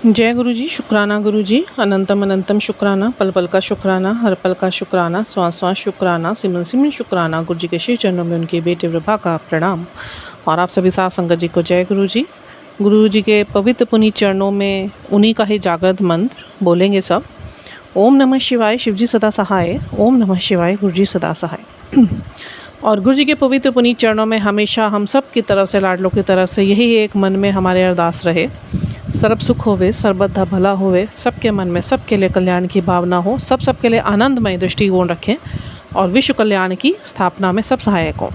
जय गुरु जी, शुक्राना गुरु जी, अनंतम अनंतम शुक्राना, पल पल का शुक्राना, हर पल का शुक्राना, श्वास श्वास शुक्राना, सिमन सिमन शुक्राना। गुरु जी के श्री चरणों में उनके बेटे विभा का प्रणाम। और आप सभी साथ संगत जी को जय गुरु जी। गुरु जी के पवित्र पुनीत चरणों में उन्हीं का ही जागृत मंत्र बोलेंगे सब। ओम नमः शिवाय, शिव जी सदा सहाय। ओम नमः शिवाय, गुरु जी सदा सहाय। और गुरु जी के पवित्र पुनीत चरणों में हमेशा हम सब की तरफ से, लाडलों की तरफ से यही एक मन में हमारे अरदास रहे, सर्व सुख होवे, सर्वदा भला होवे, सबके मन में सबके लिए कल्याण की भावना हो, सबके लिए आनंदमय दृष्टिकोण रखें और विश्व कल्याण की स्थापना में सब सहायक हों।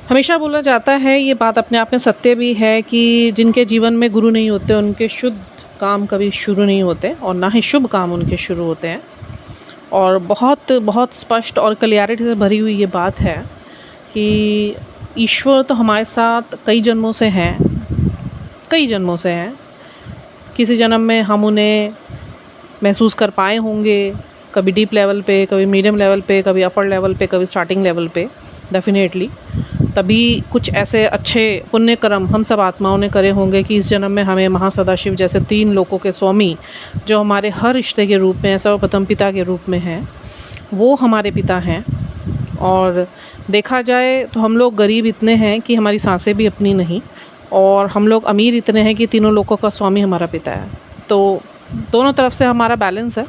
हमेशा बोला जाता है, ये बात अपने आप में सत्य भी है, कि जिनके जीवन में गुरु नहीं होते उनके शुद्ध काम कभी शुरू नहीं होते और ना ही शुभ काम उनके शुरू होते हैं। और बहुत बहुत स्पष्ट और क्लियरिटी से भरी हुई ये बात है कि ईश्वर तो हमारे साथ कई जन्मों से हैं, कई जन्मों से हैं। किसी जन्म में हम उन्हें महसूस कर पाए होंगे, कभी डीप लेवल पे, कभी मीडियम लेवल पे, कभी अपर लेवल पे, कभी स्टार्टिंग लेवल पे। डेफिनेटली तभी कुछ ऐसे अच्छे पुण्य कर्म हम सब आत्माओं ने करे होंगे कि इस जन्म में हमें महासदाशिव जैसे 3 लोकों के स्वामी, जो हमारे हर रिश्ते के रूप में, सर्वप्रथम पिता के रूप में हैं, वो हमारे पिता हैं। और देखा जाए तो हम लोग गरीब इतने हैं कि हमारी सांसें भी अपनी नहीं, और हम लोग अमीर इतने हैं कि तीनों लोगों का स्वामी हमारा पिता है। तो दोनों तरफ से हमारा बैलेंस है,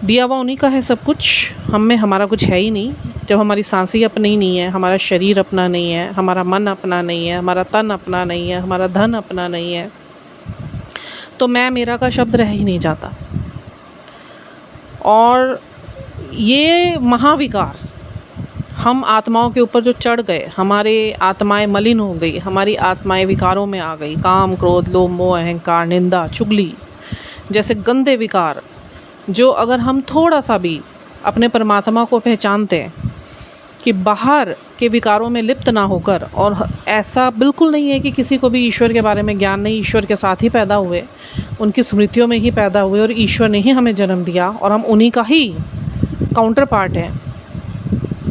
दिया हुआ उन्हीं का है सब कुछ, हम में हमारा कुछ है ही नहीं। जब हमारी सांसें अपनी नहीं है, हमारा शरीर अपना नहीं है, हमारा मन अपना नहीं है, हमारा तन अपना नहीं है, हमारा धन अपना नहीं है, तो मैं मेरा का शब्द रह ही नहीं जाता। और ये महाविकार हम आत्माओं के ऊपर जो चढ़ गए, हमारे आत्माएं मलिन हो गई, हमारी आत्माएं विकारों में आ गई, काम क्रोध लोभ मोह अहंकार निंदा चुगली जैसे गंदे विकार, जो अगर हम थोड़ा सा भी अपने परमात्मा को पहचानते हैं कि बाहर के विकारों में लिप्त ना होकर, और ऐसा बिल्कुल नहीं है कि किसी को भी ईश्वर के बारे में ज्ञान नहीं, ईश्वर के साथ ही पैदा हुए, उनकी स्मृतियों में ही पैदा हुए और ईश्वर ने ही हमें जन्म दिया और हम उन्हीं का ही काउंटर पार्ट हैं,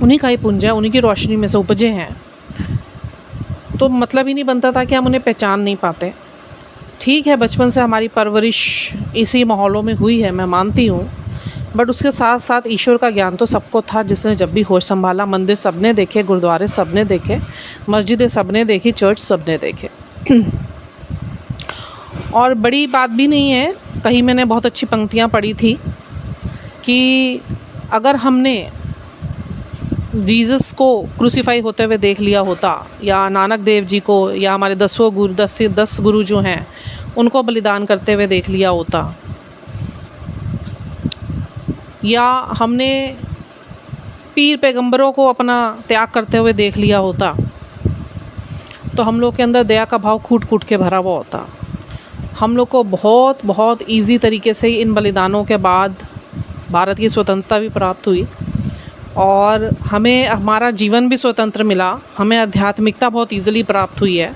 उन्हीं का ही पुंज है, उन्हीं की रोशनी में से उपजे हैं। तो मतलब ही नहीं बनता था कि हम उन्हें पहचान नहीं पाते। ठीक है, बचपन से हमारी परवरिश इसी माहौलों में हुई है, मैं मानती हूँ, बट उसके साथ साथ ईश्वर का ज्ञान तो सबको था, जिसने जब भी होश संभाला। मंदिर सबने देखे, गुरुद्वारे सबने देखे, मस्जिदें सबने देखी, चर्च सबने देखे। और बड़ी बात भी नहीं है, कहीं मैंने बहुत अच्छी पंक्तियाँ पढ़ी थी कि अगर हमने जीसस को क्रूसीफाई होते हुए देख लिया होता, या नानक देव जी को, या हमारे 10 गुरु जो हैं उनको बलिदान करते हुए देख लिया होता, या हमने पीर पैगंबरों को अपना त्याग करते हुए देख लिया होता, तो हम लोग के अंदर दया का भाव कूट कूट के भरा हुआ होता। हम लोग को बहुत बहुत ईजी तरीके से इन बलिदानों के बाद भारत की स्वतंत्रता भी प्राप्त हुई और हमें हमारा जीवन भी स्वतंत्र मिला, हमें आध्यात्मिकता बहुत ईजिली प्राप्त हुई है,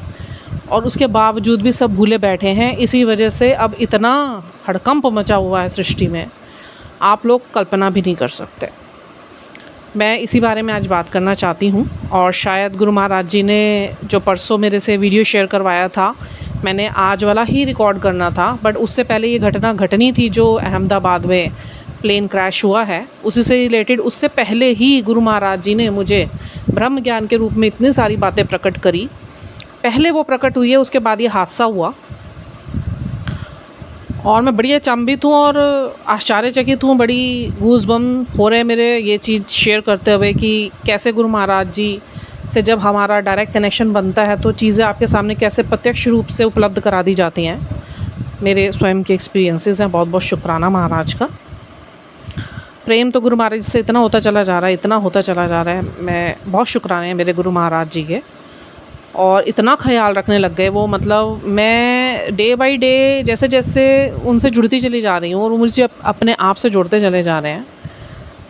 और उसके बावजूद भी सब भूले बैठे हैं। इसी वजह से अब इतना हड़कंप मचा हुआ है सृष्टि में, आप लोग कल्पना भी नहीं कर सकते। मैं इसी बारे में आज बात करना चाहती हूँ। और शायद गुरु महाराज जी ने जो परसों मेरे से वीडियो शेयर करवाया था, मैंने आज वाला ही रिकॉर्ड करना था, बट उससे पहले ये घटना घटनी थी जो अहमदाबाद में प्लेन क्रैश हुआ है, उसी से रिलेटेड उससे पहले ही गुरु महाराज जी ने मुझे ब्रह्म ज्ञान के रूप में इतनी सारी बातें प्रकट करी। पहले वो प्रकट हुई है, उसके बाद ये हादसा हुआ, और मैं बड़ी अचंभित हूँ और आश्चर्यचकित हूँ, बड़ी गूज़बम्प हो रहे हैं मेरे ये चीज़ शेयर करते हुए कि कैसे गुरु महाराज जी से जब हमारा डायरेक्ट कनेक्शन बनता है तो चीज़ें आपके सामने कैसे प्रत्यक्ष रूप से उपलब्ध करा दी जाती हैं। मेरे स्वयं के एक्सपीरियंसेस हैं। बहुत बहुत शुक्राना महाराज का। प्रेम तो गुरु महाराज से इतना होता चला जा रहा है, इतना होता चला जा रहा है। मैं बहुत शुक्राने हैं मेरे गुरु महाराज जी के, और इतना ख्याल रखने लग गए वो, मतलब मैं डे बाय डे जैसे जैसे उनसे जुड़ती चली जा रही हूँ और मुझे अपने आप से जुड़ते चले जा रहे हैं।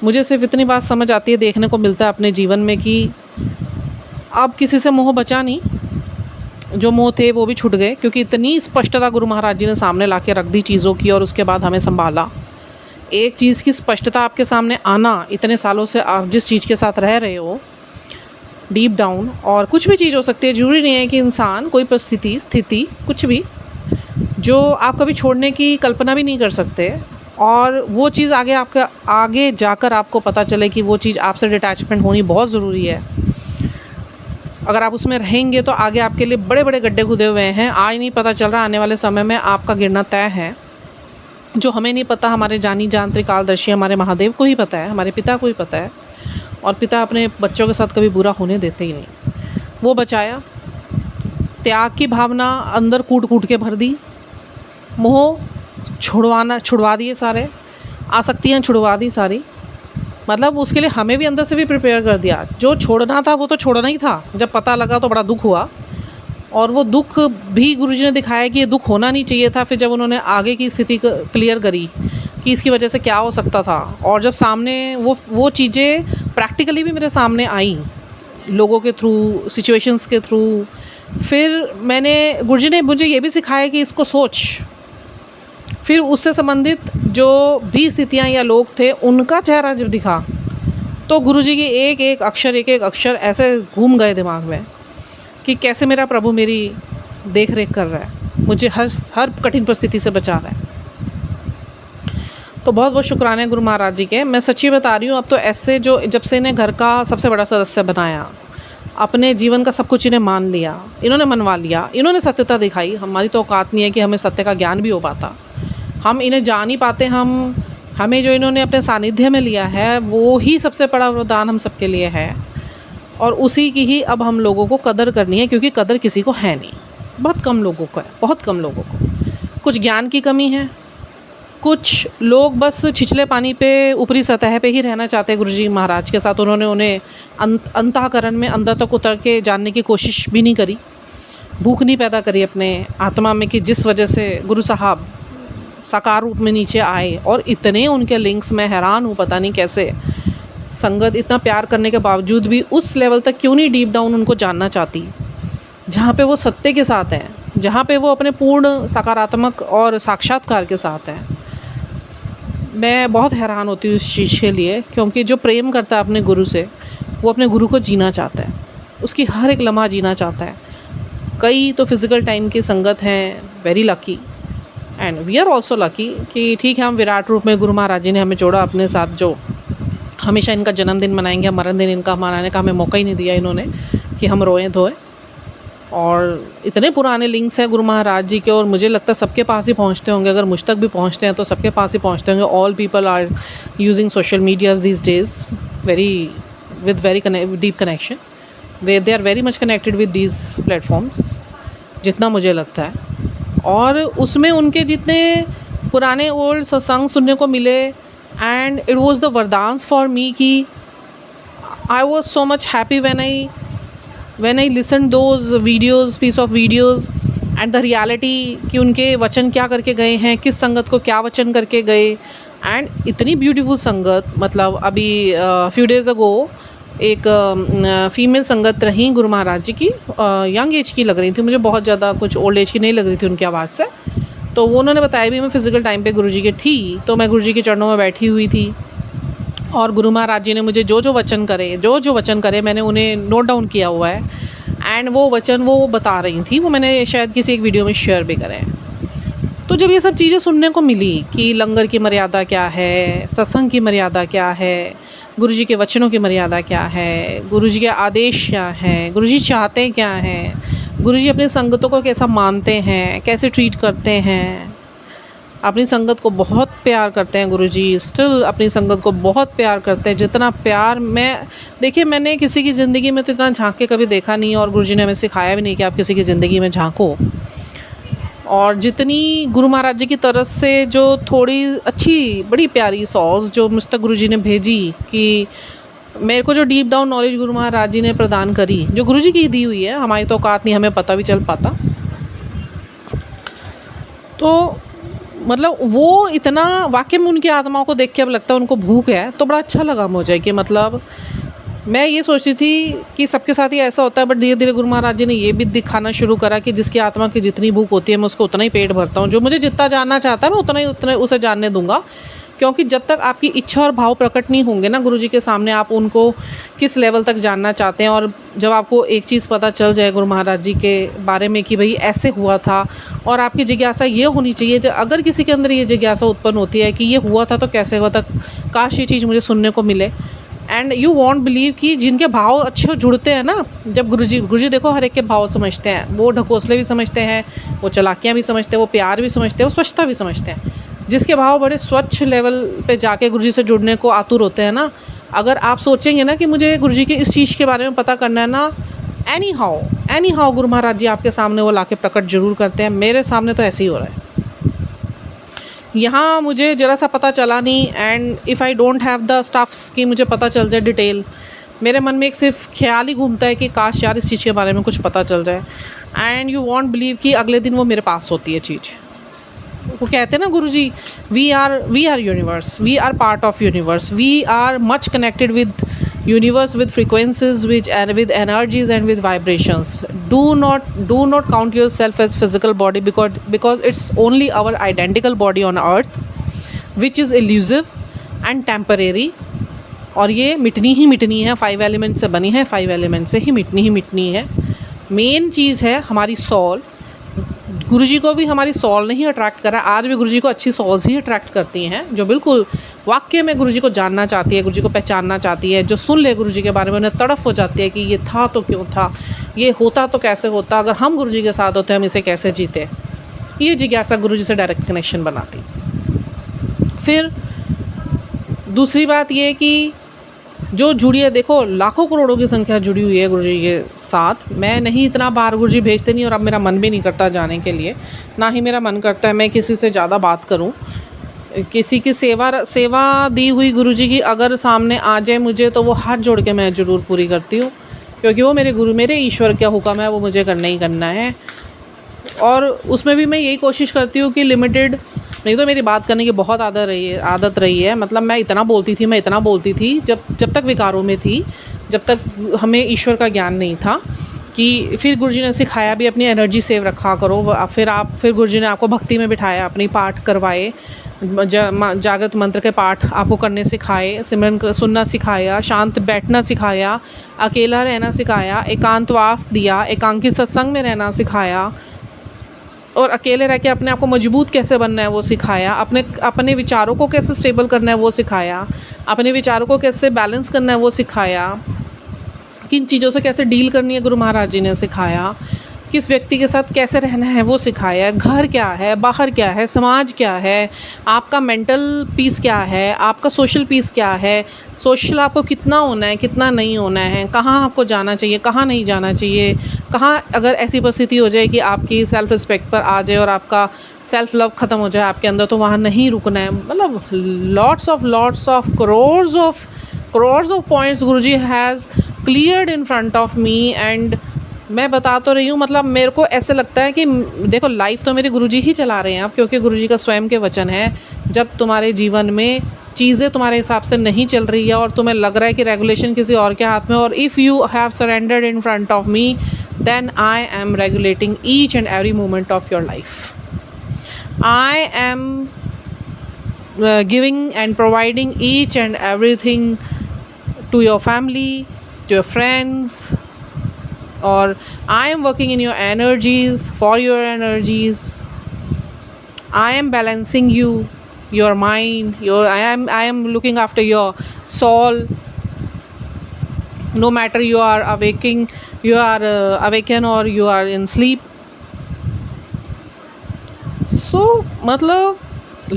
मुझे सिर्फ इतनी बात समझ आती है, देखने को मिलता है अपने जीवन में कि अब किसी से मोह बचा नहीं, जो मोह थे वो भी छूट गए, क्योंकि इतनी स्पष्टता गुरु महाराज जी ने सामने ला के रख दी चीज़ों की, और उसके बाद हमें संभाला। एक चीज़ की स्पष्टता आपके सामने आना, इतने सालों से आप जिस चीज़ के साथ रह रहे हो, डीप डाउन, और कुछ भी चीज़ हो सकती है, ज़रूरी नहीं है कि इंसान, कोई परिस्थिति, स्थिति, कुछ भी, जो आप कभी छोड़ने की कल्पना भी नहीं कर सकते, और वो चीज़ आगे जाकर आपको पता चले कि वो चीज़ आपसे डिटैचमेंट होनी बहुत ज़रूरी है। अगर आप उसमें रहेंगे तो आगे आपके लिए बड़े बड़े गड्ढे खुदे हुए हैं, आज नहीं पता चल रहा, आने वाले समय में आपका गिरना तय है। जो हमें नहीं पता, हमारे जानी जान त्रिकालदर्शी हमारे महादेव को ही पता है, हमारे पिता को ही पता है, और पिता अपने बच्चों के साथ कभी बुरा होने देते ही नहीं। वो बचाया, त्याग की भावना अंदर कूट कूट के भर दी, मोह छुड़वा दिए सारे, आसक्तियाँ छुड़वा दी सारी। मतलब उसके लिए हमें भी अंदर से भी प्रिपेयर कर दिया। जो छोड़ना था वो तो छोड़ना ही था। जब पता लगा तो बड़ा दुख हुआ, और वो दुख भी गुरुजी ने दिखाया कि ये दुख होना नहीं चाहिए था। फिर जब उन्होंने आगे की स्थिति क्लियर करी कि इसकी वजह से क्या हो सकता था, और जब सामने वो चीज़ें प्रैक्टिकली भी मेरे सामने आई, लोगों के थ्रू, सिचुएशंस के थ्रू, फिर गुरुजी ने मुझे ये भी सिखाया कि इसको सोच। फिर उससे संबंधित जो भी स्थितियाँ या लोग थे, उनका चेहरा जब दिखा तो गुरुजी की एक एक अक्षर ऐसे घूम गए दिमाग में कि कैसे मेरा प्रभु मेरी देख रेख कर रहा है, मुझे हर कठिन परिस्थिति से बचा रहा है। तो बहुत बहुत शुक्राने गुरु महाराज जी के। मैं सच्ची बता रही हूँ, अब तो ऐसे जो जब से इन्हें घर का सबसे बड़ा सदस्य बनाया, अपने जीवन का सब कुछ इन्हें मान लिया, इन्होंने मनवा लिया, इन्होंने सत्यता दिखाई। हमारी तो औकात नहीं है कि हमें सत्य का ज्ञान भी हो पाता, हम इन्हें जान ही पाते। हमें जो इन्होंने अपने सानिध्य में लिया है, वो ही सबसे बड़ा वरदान हम सबके लिए है, और उसी की ही अब हम लोगों को कदर करनी है, क्योंकि कदर किसी को है नहीं, बहुत कम लोगों को है, बहुत कम लोगों को। कुछ ज्ञान की कमी है, कुछ लोग बस छिछले पानी पे ऊपरी सतह पे ही रहना चाहते हैं गुरुजी महाराज के साथ। उन्होंने उन्हें अंतःकरण में अंदर तक उतर के जानने की कोशिश भी नहीं करी, भूख नहीं पैदा करी अपने आत्मा में कि जिस वजह से गुरु साहब साकार रूप में नीचे आए। और इतने उनके लिंक्स, मैं हैरान हूँ, पता नहीं कैसे संगत इतना प्यार करने के बावजूद भी उस लेवल तक क्यों नहीं डीप डाउन उनको जानना चाहती, जहाँ पे वो सत्य के साथ हैं, जहाँ पे वो अपने पूर्ण सकारात्मक और साक्षात्कार के साथ हैं। मैं बहुत हैरान होती हूँ इस चीज़ के लिए, क्योंकि जो प्रेम करता है अपने गुरु से, वो अपने गुरु को जीना चाहता है, उसकी हर एक लम्हा जीना चाहता है। कई तो फिज़िकल टाइम की संगत हैं, very lucky, and we are also lucky कि ठीक है, हम विराट रूप में गुरु महाराज जी ने हमें जोड़ा अपने साथ, जो हमेशा इनका जन्मदिन मनाएंगे, मरण दिन इनका मनाने का हमें मौका ही नहीं दिया इन्होंने कि हम रोएं धोएं। और इतने पुराने लिंक्स हैं गुरु महाराज जी के, और मुझे लगता है सबके पास ही पहुंचते होंगे। अगर मुझ तक भी पहुंचते हैं तो सबके पास ही पहुंचते होंगे। All people are using social medias these days with very deep connection, वे they are very much connected with these platforms, जितना मुझे लगता है। और उसमें उनके जितने पुराने ओल्ड सत्संग सुनने को मिले, एंड इट वॉज द वरदान्स फॉर मी कि I was so much happy when I listened those videos, piece of videos, and the reality कि उनके वचन क्या करके गए हैं, किस संगत को क्या वचन करके गए, एंड इतनी ब्यूटीफुल संगत। मतलब अभी फ्यू डेज़ अगो एक फ़ीमेल संगत रही गुरु महाराज जी की, यंग एज की लग रही थी मुझे, बहुत ज़्यादा कुछ ओल्ड एज की नहीं लग रही थी उनकी आवाज़ से। तो वो उन्होंने बताया भी, मैं फ़िज़िकल टाइम पे गुरुजी के थी, तो मैं गुरुजी के चरणों में बैठी हुई थी, और गुरु महाराज जी ने मुझे जो जो वचन करे मैंने उन्हें नोट डाउन किया हुआ है, एंड वो वचन वो बता रही थी, वो मैंने शायद किसी एक वीडियो में शेयर भी करें। तो जब ये सब चीज़ें सुनने को मिली कि लंगर की मर्यादा क्या है, सत्संग की मर्यादा क्या है, गुरुजी के वचनों की मर्यादा क्या है, गुरुजी के आदेश क्या हैं, गुरुजी चाहते क्या हैं, गुरुजी अपनी संगतों को कैसा मानते हैं, कैसे ट्रीट करते हैं। अपनी संगत को बहुत प्यार करते हैं गुरुजी, स्टिल अपनी संगत को बहुत प्यार करते हैं। जितना प्यार मैंने किसी की ज़िंदगी में तो इतना झांक के कभी देखा नहीं, और गुरुजी ने हमें सिखाया भी नहीं कि आप किसी की ज़िंदगी में झांको। और जितनी गुरु महाराज जी की तरफ से जो थोड़ी अच्छी बड़ी प्यारी सॉल्स जो मुझ तक गुरुजी ने भेजी, कि मेरे को जो डीप डाउन नॉलेज गुरु महाराज जी ने प्रदान करी, जो गुरुजी की दी हुई है, हमारी तो औकात नहीं, हमें पता भी चल पाता। तो मतलब वो इतना वाकई में उनकी आत्माओं को देख के अब लगता है उनको भूख है, तो बड़ा अच्छा लगा मुझे कि मतलब मैं ये सोच रही थी कि सबके साथ ही ऐसा होता है, बट धीरे धीरे गुरु महाराज जी ने ये भी दिखाना शुरू करा कि जिसकी आत्मा की जितनी भूख होती है मैं उसको उतना ही पेट भरता हूँ। जो मुझे जितना जानना चाहता है मैं उतना उसे जानने दूंगा, क्योंकि जब तक आपकी इच्छा और भाव प्रकट नहीं होंगे ना गुरुजी के सामने, आप उनको किस लेवल तक जानना चाहते हैं, और जब आपको एक चीज़ पता चल जाए गुरु महाराज जी के बारे में कि भाई ऐसे हुआ था, और आपकी जिज्ञासा ये होनी चाहिए, जब अगर किसी के अंदर ये जिज्ञासा उत्पन्न होती है कि ये हुआ था तो कैसे हुआ था, काश ये चीज़ मुझे सुनने को मिले, एंड यू वॉन्ट बिलीव कि जिनके भाव अच्छे जुड़ते हैं ना, जब गुरुजी देखो हर एक के भाव समझते हैं, वो ढकोसले भी समझते हैं, वो चालाकियाँ भी समझते हैं, वो प्यार भी समझते हैं, वो स्वच्छता भी समझते हैं। जिसके भाव बड़े स्वच्छ लेवल पे जाके गुरुजी से जुड़ने को आतुर होते हैं ना, अगर आप सोचेंगे ना कि मुझे गुरुजी के इस चीज़ के बारे में पता करना है ना, एनी हाउ गुरु महाराज जी आपके सामने वो लाके प्रकट जरूर करते हैं। मेरे सामने तो ऐसे ही हो रहा है। यहाँ मुझे ज़रा सा पता चला नहीं, and if I don't have the stuffs कि मुझे पता चल जाए डिटेल, मेरे मन में एक सिर्फ ख्याल ही घूमता है कि काश यार इस चीज़ के बारे में कुछ पता चल जाए। एंड यू वॉन्ट बिलीव कि अगले दिन वो मेरे पास होती है चीज़। वो कहते हैं ना Guruji, we are universe, we are part of universe, we are much connected with universe, with frequencies, which and with energies and with vibrations. Do not count yourself as physical body, because it's only our identical body on earth, which is elusive and temporary, और ये मिटनी ही मिटनी है। 5 element से बनी है, 5 element से ही मिटनी है। Main चीज़ है हमारी सोल। गुरुजी को भी हमारी सोल नहीं अट्रैक्ट करा, आज भी गुरुजी को अच्छी सोल्स ही अट्रैक्ट करती हैं, जो बिल्कुल वाकई में गुरुजी को जानना चाहती है, गुरुजी को पहचानना चाहती है, जो सुन ले गुरुजी के बारे में, उन्हें तड़फ हो जाती है कि ये था तो क्यों था, ये होता तो कैसे होता, अगर हम गुरुजी के साथ होते हम इसे कैसे जीते। ये जिज्ञासा गुरुजी से डायरेक्ट कनेक्शन बनाती। फिर दूसरी बात ये कि जो जुड़ी है, देखो लाखों करोड़ों की संख्या जुड़ी हुई है गुरुजी के साथ। मैं नहीं, इतना बार गुरुजी भेजते नहीं, और अब मेरा मन भी नहीं करता जाने के लिए, ना ही मेरा मन करता है मैं किसी से ज़्यादा बात करूं। किसी की सेवा दी हुई गुरुजी की अगर सामने आ जाए मुझे, तो वो हाथ जोड़ के मैं ज़रूर पूरी करती हूँ, क्योंकि वो मेरे गुरु, मेरे ईश्वर का हुक्म है, वो मुझे करना ही करना है। और उसमें भी मैं यही कोशिश करती हूँ कि लिमिटेड, नहीं तो मेरी बात करने की बहुत आदत रही है। मतलब मैं इतना बोलती थी जब तक विकारों में थी, जब तक हमें ईश्वर का ज्ञान नहीं था, कि फिर गुरुजी ने सिखाया भी अपनी एनर्जी सेव रखा करो। फिर गुरुजी ने आपको भक्ति में बिठाया, अपनी पाठ करवाए, जागृत मंत्र के पाठ आपको करने सिखाए, सिमरन सुनना सिखाया, शांत बैठना सिखाया, अकेला रहना सिखाया, एकांतवास दिया, एकांकी सत्संग में रहना सिखाया, और अकेले रह के अपने आप को मजबूत कैसे बनना है वो सिखाया, अपने विचारों को कैसे स्टेबल करना है वो सिखाया, अपने विचारों को कैसे बैलेंस करना है वो सिखाया, किन चीज़ों से कैसे डील करनी है गुरु महाराज जी ने सिखाया, किस व्यक्ति के साथ कैसे रहना है वो सिखाया, घर क्या है, बाहर क्या है, समाज क्या है, आपका मेंटल पीस क्या है, आपका सोशल पीस क्या है, सोशल आपको कितना होना है, कितना नहीं होना है, कहाँ आपको जाना चाहिए, कहाँ नहीं जाना चाहिए, कहाँ अगर ऐसी परिस्थिति हो जाए कि आपकी सेल्फ रिस्पेक्ट पर आ जाए और आपका सेल्फ लव ख़त्म हो जाए आपके अंदर, तो वहाँ नहीं रुकना है। मतलब lots of crores of points Guruji has cleared in front of me, and मैं बता तो रही हूँ। मतलब मेरे को ऐसे लगता है कि देखो लाइफ तो मेरे गुरुजी ही चला रहे हैं अब, क्योंकि गुरुजी का स्वयं के वचन है, जब तुम्हारे जीवन में चीज़ें तुम्हारे हिसाब से नहीं चल रही है और तुम्हें लग रहा है कि रेगुलेशन किसी और के हाथ में, और if you have surrendered in front of me, then I am regulating each and every moment of your life. I am giving and providing each and everything to your family, to your friends, or I am working in your energies, for your energies. I am balancing you, your mind, I am looking after your soul. No matter you are awaken or you are in sleep. So मतलब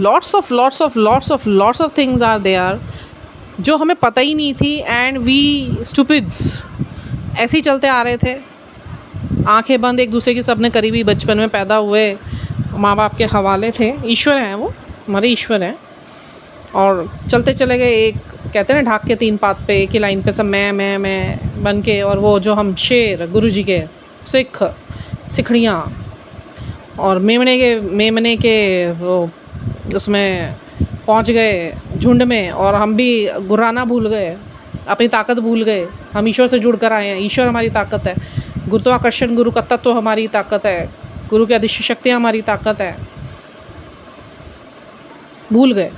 lots of things are there जो हमें पता ही नहीं थी, and we stupids ऐसे ही चलते आ रहे थे, आंखें बंद एक दूसरे की, सबने करीबी बचपन में पैदा हुए, माँ बाप के हवाले थे। ईश्वर हैं वो, हमारे ईश्वर हैं, और चलते चले गए। एक कहते हैं ना ढाक के 3 पात पे, एक ही लाइन पे सब मैं बन के, और वो जो हम शेर गुरुजी के सिखड़ियाँ और मेमने के वो उसमें पहुंच गए झुंड में, और हम भी गुर्राना भूल गए, अपनी ताकत भूल गए। हम ईश्वर से जुड़ कर आए हैं, ईश्वर हमारी ताकत है, गुरुत्वाकर्षण गुरु का तत्व हमारी ताकत है, गुरु की अधिष्ठ शक्तियाँ हमारी ताकत है, भूल गए।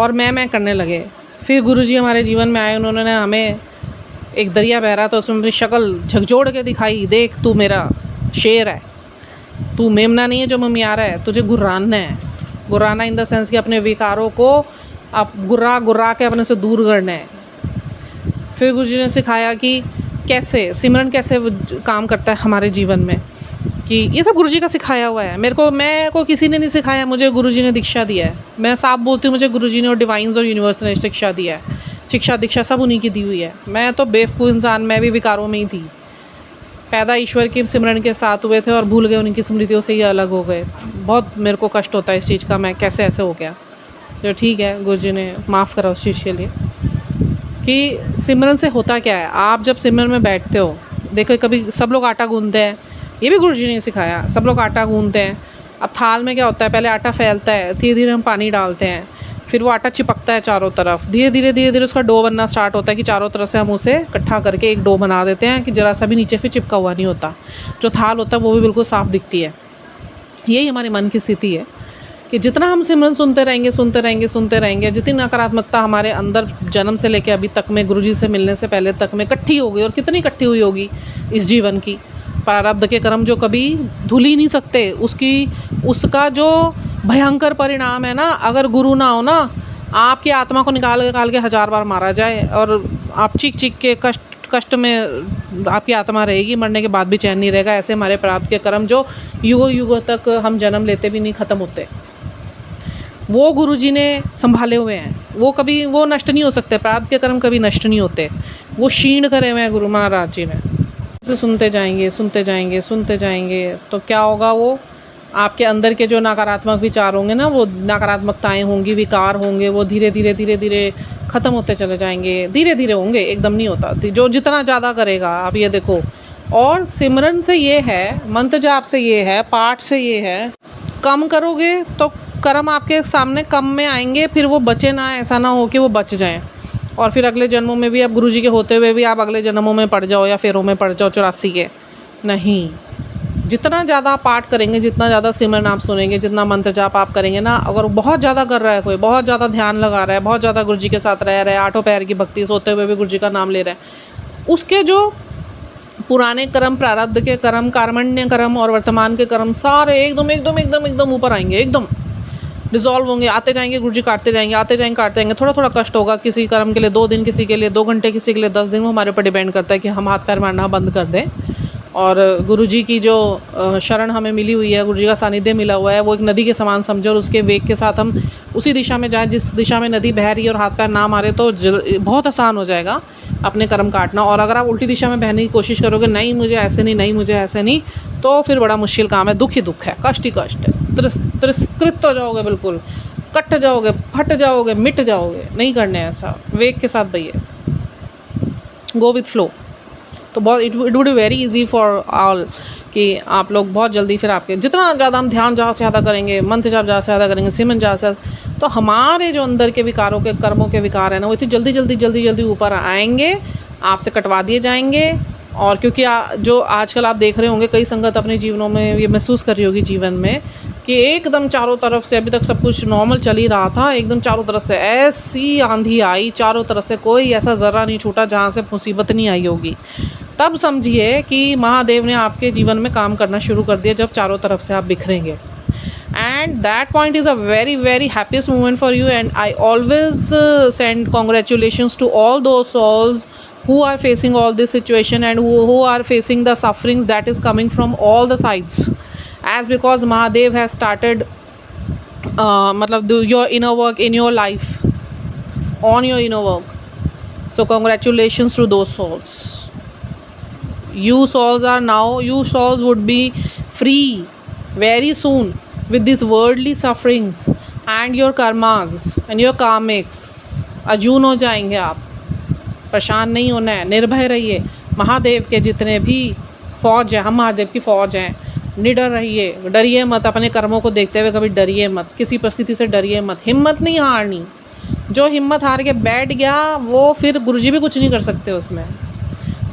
और मैं करने लगे। फिर गुरुजी हमारे जीवन में आए, उन्होंने हमें एक दरिया बह रहा था, उसमें अपनी शक्ल झकझोड़ के दिखाई, देख तू मेरा शेर है, तू मेमना नहीं है जो ममियारा है, तुझे गुर्राना है। गुर्राना इन द सेंस कि अपने विकारों को आप गुर्रा के अपने से दूर करना है। फिर गुरुजी ने सिखाया कि कैसे सिमरन कैसे काम करता है हमारे जीवन में, कि ये सब गुरुजी का सिखाया हुआ है। मैं को किसी ने नहीं सिखाया, मुझे गुरुजी ने दीक्षा दिया है। मैं साफ बोलती हूँ, मुझे गुरुजी ने और डिवाइन्स और यूनिवर्स ने शिक्षा दिया है। शिक्षा दीक्षा सब उन्हीं की दी हुई है। मैं तो बेवकूफ़ इंसान, मैं भी विकारों में ही थी। पैदा ईश्वर के सिमरन के साथ हुए थे और भूल गए, उनकी स्मृतियों से ही अलग हो गए। बहुत मेरे को कष्ट होता है इस चीज़ का, मैं कैसे ऐसे हो गया। जो ठीक है, गुरुजी ने माफ़ करा उस चीज़ के लिए। कि सिमरन से होता क्या है, आप जब सिमरन में बैठते हो, देखो कभी सब लोग आटा गूंदते हैं, ये भी गुरुजी ने सिखाया। सब लोग आटा गूंदते हैं। अब थाल में क्या होता है, पहले आटा फैलता है, धीरे धीरे हम पानी डालते हैं, फिर वो आटा चिपकता है चारों तरफ, धीरे धीरे उसका डो बनना स्टार्ट होता है कि चारों तरफ से हम उसे इकट्ठा करके एक डो बना देते हैं कि ज़रा सा भी नीचे फिर चिपका हुआ नहीं होता। जो थाल होता है वो भी बिल्कुल साफ़ दिखती है। यही हमारे मन की स्थिति है कि जितना हम सिमरन सुनते रहेंगे, जितनी नकारात्मकता हमारे अंदर जन्म से लेकर अभी तक में, गुरुजी से मिलने से पहले तक में इकट्ठी हो गई, और कितनी इकट्ठी हुई होगी इस जीवन की। प्रारब्ध के कर्म जो कभी धुल ही नहीं सकते, उसका जो भयंकर परिणाम है ना, अगर गुरु ना हो ना, आपकी आत्मा को निकाल के 1000 बार मारा जाए और आप चीख के कष्ट में आपकी आत्मा रहेगी, मरने के बाद भी चैन नहीं रहेगा। ऐसे हमारे प्रारब्ध के कर्म जो युगों तक हम जन्म लेते भी नहीं ख़त्म होते, वो गुरुजी ने संभाले हुए हैं। वो नष्ट नहीं हो सकते। प्रारब्ध के कर्म कभी नष्ट नहीं होते, वो क्षीण करे हुए हैं गुरु महाराज जी ने। से सुनते जाएंगे तो क्या होगा, वो आपके अंदर के जो नकारात्मक विचार होंगे ना, वो नकारात्मकताएं होंगी, विकार होंगे, वो धीरे धीरे ख़त्म होते चले जाएंगे। धीरे धीरे होंगे, एकदम नहीं होता। जो जितना ज़्यादा करेगा, आप ये देखो। और सिमरन से ये है, मंत्र जाप से ये है, पाठ से ये है, कम करोगे तो कर्म आपके सामने कम में आएंगे, फिर वो बचे ना, ऐसा ना हो कि वो बच जाएं और फिर अगले जन्मों में भी आप गुरुजी के होते हुए भी आप अगले जन्मों में पड़ जाओ या फेरों में पड़ जाओ 84 के। नहीं, जितना ज़्यादा पाठ करेंगे, जितना ज़्यादा सिमरन आप सुनेंगे, जितना मंत्र जाप आप करेंगे ना, अगर बहुत ज़्यादा कर रहा है कोई, बहुत ज़्यादा ध्यान लगा रहा है, बहुत ज़्यादा गुरुजी के साथ रह रहा है, आठों पैर की भक्ति, सोते हुए भी गुरुजी का नाम ले रहा है, उसके जो पुराने कर्म, प्रारब्ध के कर्म, कार्मण्य कर्म और वर्तमान के कर्म सारे एकदम ऊपर आएंगे, एकदम डिज़ोल्व होंगे, आते जाएंगे गुरुजी, काटते जाएंगे। थोड़ा कष्ट होगा, किसी कर्म के लिए 2 दिन, किसी के लिए 2 घंटे, किसी के लिए 10 दिन, वो हमारे ऊपर डिपेंड करता है कि हम हाथ पैर मारना बंद कर दें। और गुरुजी की जो शरण हमें मिली हुई है, गुरुजी का सानिध्य मिला हुआ है, वो एक नदी के समान समझो और उसके वेग के साथ हम उसी दिशा में जाएं जिस दिशा में नदी बह रही है, और हाथ पैर ना मारे तो बहुत आसान हो जाएगा अपने कर्म काटना। और अगर आप उल्टी दिशा में बहने की कोशिश करोगे, नहीं मुझे ऐसे नहीं, तो फिर बड़ा मुश्किल काम है, दुख ही दुख है, कष्ट ही कष्ट है, तिरस्कृत हो जाओगे, बिल्कुल कट जाओगे, फट जाओगे, मिट जाओगे। नहीं करने ऐसा, वेग के साथ भैया, गो विथ फ्लो। तो बहुत it would be very easy for all कि आप लोग बहुत जल्दी, फिर आपके जितना ज़्यादा हम ध्यान ज़्यादा से ज़्यादा करेंगे, मंत्र जाप ज़्यादा से ज़्यादा करेंगे, सिमरन ज़्यादा से ज़्यादा, तो हमारे जो अंदर के विकारों के, कर्मों के विकार हैं ना, वो इतनी जल्दी ऊपर आएंगे, आपसे कटवा दिए जाएंगे। और क्योंकि जो आजकल आप देख रहे होंगे, कई संगत अपने जीवनों में ये महसूस कर रही होगी जीवन में कि एकदम चारों तरफ से, अभी तक सब कुछ नॉर्मल चल ही रहा था, एकदम चारों तरफ से ऐसी आंधी आई, चारों तरफ से कोई ऐसा ज़र्रा नहीं छूटा जहाँ से मुसीबत नहीं आई होगी। तब समझिए कि महादेव ने आपके जीवन में काम करना शुरू कर दिया, जब चारों तरफ से आप बिखरेंगे। And that point is a very happiest moment for you, and I always send congratulations to all those souls who are facing all this situation and who are facing the sufferings that is coming from all the sides, as because Mahadev has started your inner work in your life, on your inner work. So congratulations to those souls. You souls would be free very soon with these worldly sufferings and your karmas and your karmics. अजून हो जाएंगे आप, परेशान नहीं होना है, निर्भय रहिए। महादेव के जितने भी फौज है, हम महादेव की फौज हैं, निडर रहिए, डरिए मत। अपने कर्मों को देखते हुए कभी डरिए मत, किसी परिस्थिति से डरिए मत, हिम्मत नहीं हारनी। जो हिम्मत हार के बैठ गया, वो फिर गुरुजी भी कुछ नहीं कर सकते उसमें।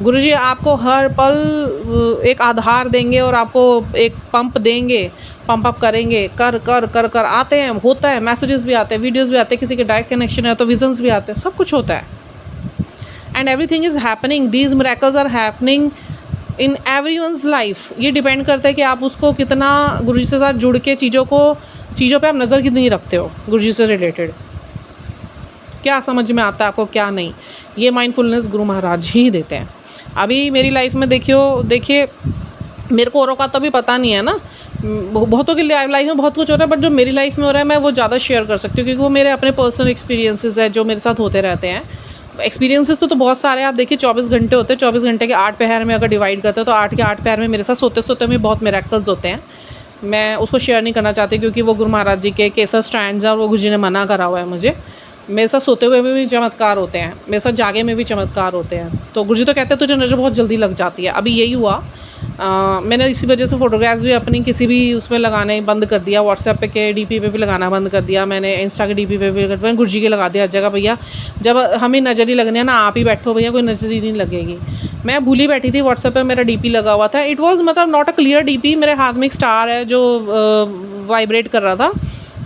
गुरुजी आपको हर पल एक आधार देंगे और आपको एक पंप देंगे, पंप अप करेंगे, कर कर कर कर आते हैं, होता है, मैसेजेस भी आते हैं, वीडियोस भी आते हैं, किसी के डायरेक्ट कनेक्शन है तो विजन्स भी आते हैं, सब कुछ होता है। And everything is happening, these miracles are happening in everyone's life. ये डिपेंड करता है कि आप उसको कितना गुरुजी से साथ जुड़ के चीज़ों पे आप नज़र कितनी रखते हो, गुरुजी से रिलेटेड क्या समझ में आता है आपको, क्या नहीं। ये माइंडफुलनेस गुरु महाराज ही देते हैं। अभी मेरी लाइफ में देखिए मेरे को औरों का तो अभी पता नहीं है ना, बहुतों की लाइफ में बहुत कुछ हो रहा है, बट जो मेरी लाइफ में हो रहा है मैं वो ज़्यादा शेयर कर सकती हूँ, क्योंकि वो मेरे अपने पर्सनल एक्सपीरियंसेस है जो मेरे साथ होते रहते हैं। एक्सपीरियंसेस तो बहुत सारे, आप देखिए 24 घंटे होते हैं, 24 घंटे के 8 पहर में अगर डिवाइड करते हो तो 8 के 8 पहर में मेरे साथ सोते सोते में बहुत मिरेकल्स होते हैं। मैं उसको शेयर नहीं करना चाहती क्योंकि वो गुरु महाराज जी के केसर स्टैंड्स हैं और वो गुरु जी ने मना करा हुआ है मुझे। मेरे साथ सोते हुए भी चमत्कार होते हैं, मेरे साथ जागे में भी चमत्कार होते हैं। तो गुरुजी तो कहते हैं तुझे नज़र बहुत जल्दी लग जाती है। अभी यही हुआ, मैंने इसी वजह से फ़ोटोग्राफ्स भी अपनी किसी भी उसमें लगाने बंद कर दिया, व्हाट्सएप पे के डीपी पे भी लगाना बंद कर दिया मैंने, इंस्टा के डीपी पे भी मैंने गुरुजी के लगा दिया हर जगह। भैया जब हमें नज़र ही लगनी है ना, आप ही बैठो भैया, कोई नज़र ही नहीं लगेगी। मैं भूली बैठी थी, व्हाट्सएप पे मेरा डीपी लगा हुआ था। इट वॉज़ मतलब नॉट अ क्लियर डीपी, मेरे हाथ में एक स्टार है जो वाइब्रेट कर रहा था,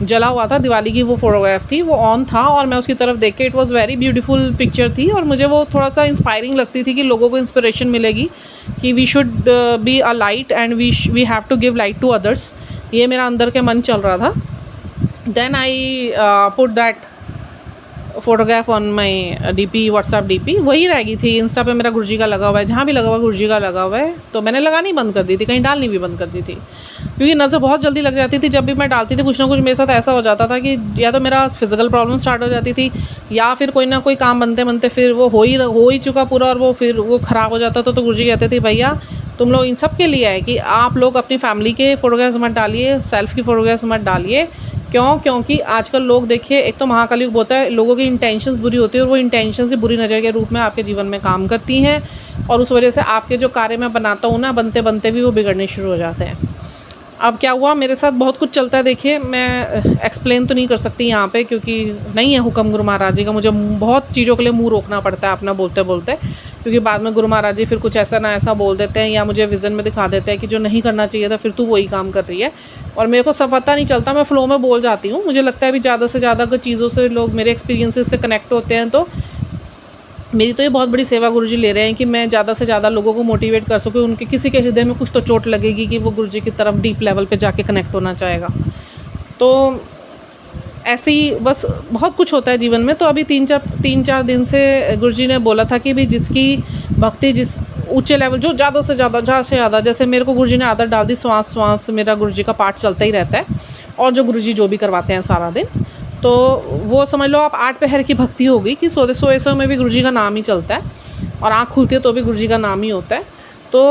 जला हुआ था, दिवाली की वो फोटोग्राफ थी, वो ऑन था और मैं उसकी तरफ देख के, it was very beautiful picture थी और मुझे वो थोड़ा सा इंस्पायरिंग लगती थी कि लोगों को इंस्पिरेशन मिलेगी कि we should be a light and we have to give light to others. ये मेरा अंदर के मन चल रहा था। Then I put that photograph on my DP, WhatsApp DP, वही रह गई थी। इंस्टा पे मेरा गुरुजी का लगा हुआ है, जहाँ भी लगा हुआ है गुरुजी का लगा हुआ है, तो मैंने लगानी बंद कर दी थी, कहीं डालनी भी बंद कर दी थी, क्योंकि नज़र बहुत जल्दी लग जाती थी। जब भी मैं डालती थी कुछ ना कुछ मेरे साथ ऐसा हो जाता था कि या तो मेरा फिजिकल प्रॉब्लम स्टार्ट हो जाती थी, या फिर कोई ना कोई काम बनते बनते फिर वो हो ही चुका पूरा और वो फिर वो ख़राब हो जाता था। तो गुरुजी कहते थे भैया तुम लोग इन सब के लिए है कि आप लोग अपनी फैमिली के फ़ोटोग्राफ्स मत डालिए, सेल्फ़ की फ़ोटोग्राफ्स मत डालिए। क्योंकि आजकल लोग देखिए, एक तो महाकली युग होता है, लोगों की इंटेंशंस बुरी होती है और वो इंटेंशन से बुरी नज़र के रूप में आपके जीवन में काम करती हैं और उस वजह से आपके जो कार्य मैं बनाता हूँ ना, बनते बनते भी वो बिगड़ने शुरू हो जाते हैं। अब क्या हुआ मेरे साथ, बहुत कुछ चलता है। देखिए मैं एक्सप्लेन तो नहीं कर सकती यहाँ पे, क्योंकि नहीं है हुक्म गुरु महाराज जी का, मुझे बहुत चीज़ों के लिए मुंह रोकना पड़ता है अपना बोलते बोलते, क्योंकि बाद में गुरु महाराज जी फिर कुछ ऐसा ना ऐसा बोल देते हैं या मुझे विज़न में दिखा देते हैं कि जो नहीं करना चाहिए था फिर तू वही काम कर रही है, और मेरे को सब पता नहीं चलता, मैं फ़्लो में बोल जाती हूँ। मुझे लगता है अभी ज़्यादा से ज़्यादा अगर चीज़ों से लोग मेरे एक्सपीरियंसेस से कनेक्ट होते हैं तो मेरी तो ये बहुत बड़ी सेवा गुरुजी ले रहे हैं कि मैं ज़्यादा से ज़्यादा लोगों को मोटिवेट कर सकूँ। उनके किसी के हृदय में कुछ तो चोट लगेगी कि वो गुरुजी की तरफ डीप लेवल पे जाके कनेक्ट होना चाहेगा। तो ऐसे ही बस बहुत कुछ होता है जीवन में। तो अभी 3-4 दिन से गुरुजी ने बोला था कि भी जिसकी भक्ति जिस ऊँचे लेवल, जो ज़्यादा से ज़्यादा, जैसे मेरे को गुरुजी ने आदत डाल दी, श्वास मेरा गुरुजी का पाठ चलता ही रहता है, और जो गुरुजी जो भी करवाते हैं सारा दिन, तो वो समझ लो आप 8 पहर की भक्ति हो गई कि सोए में भी गुरुजी का नाम ही चलता है, और आँख खुलती है तो भी गुरुजी का नाम ही होता है। तो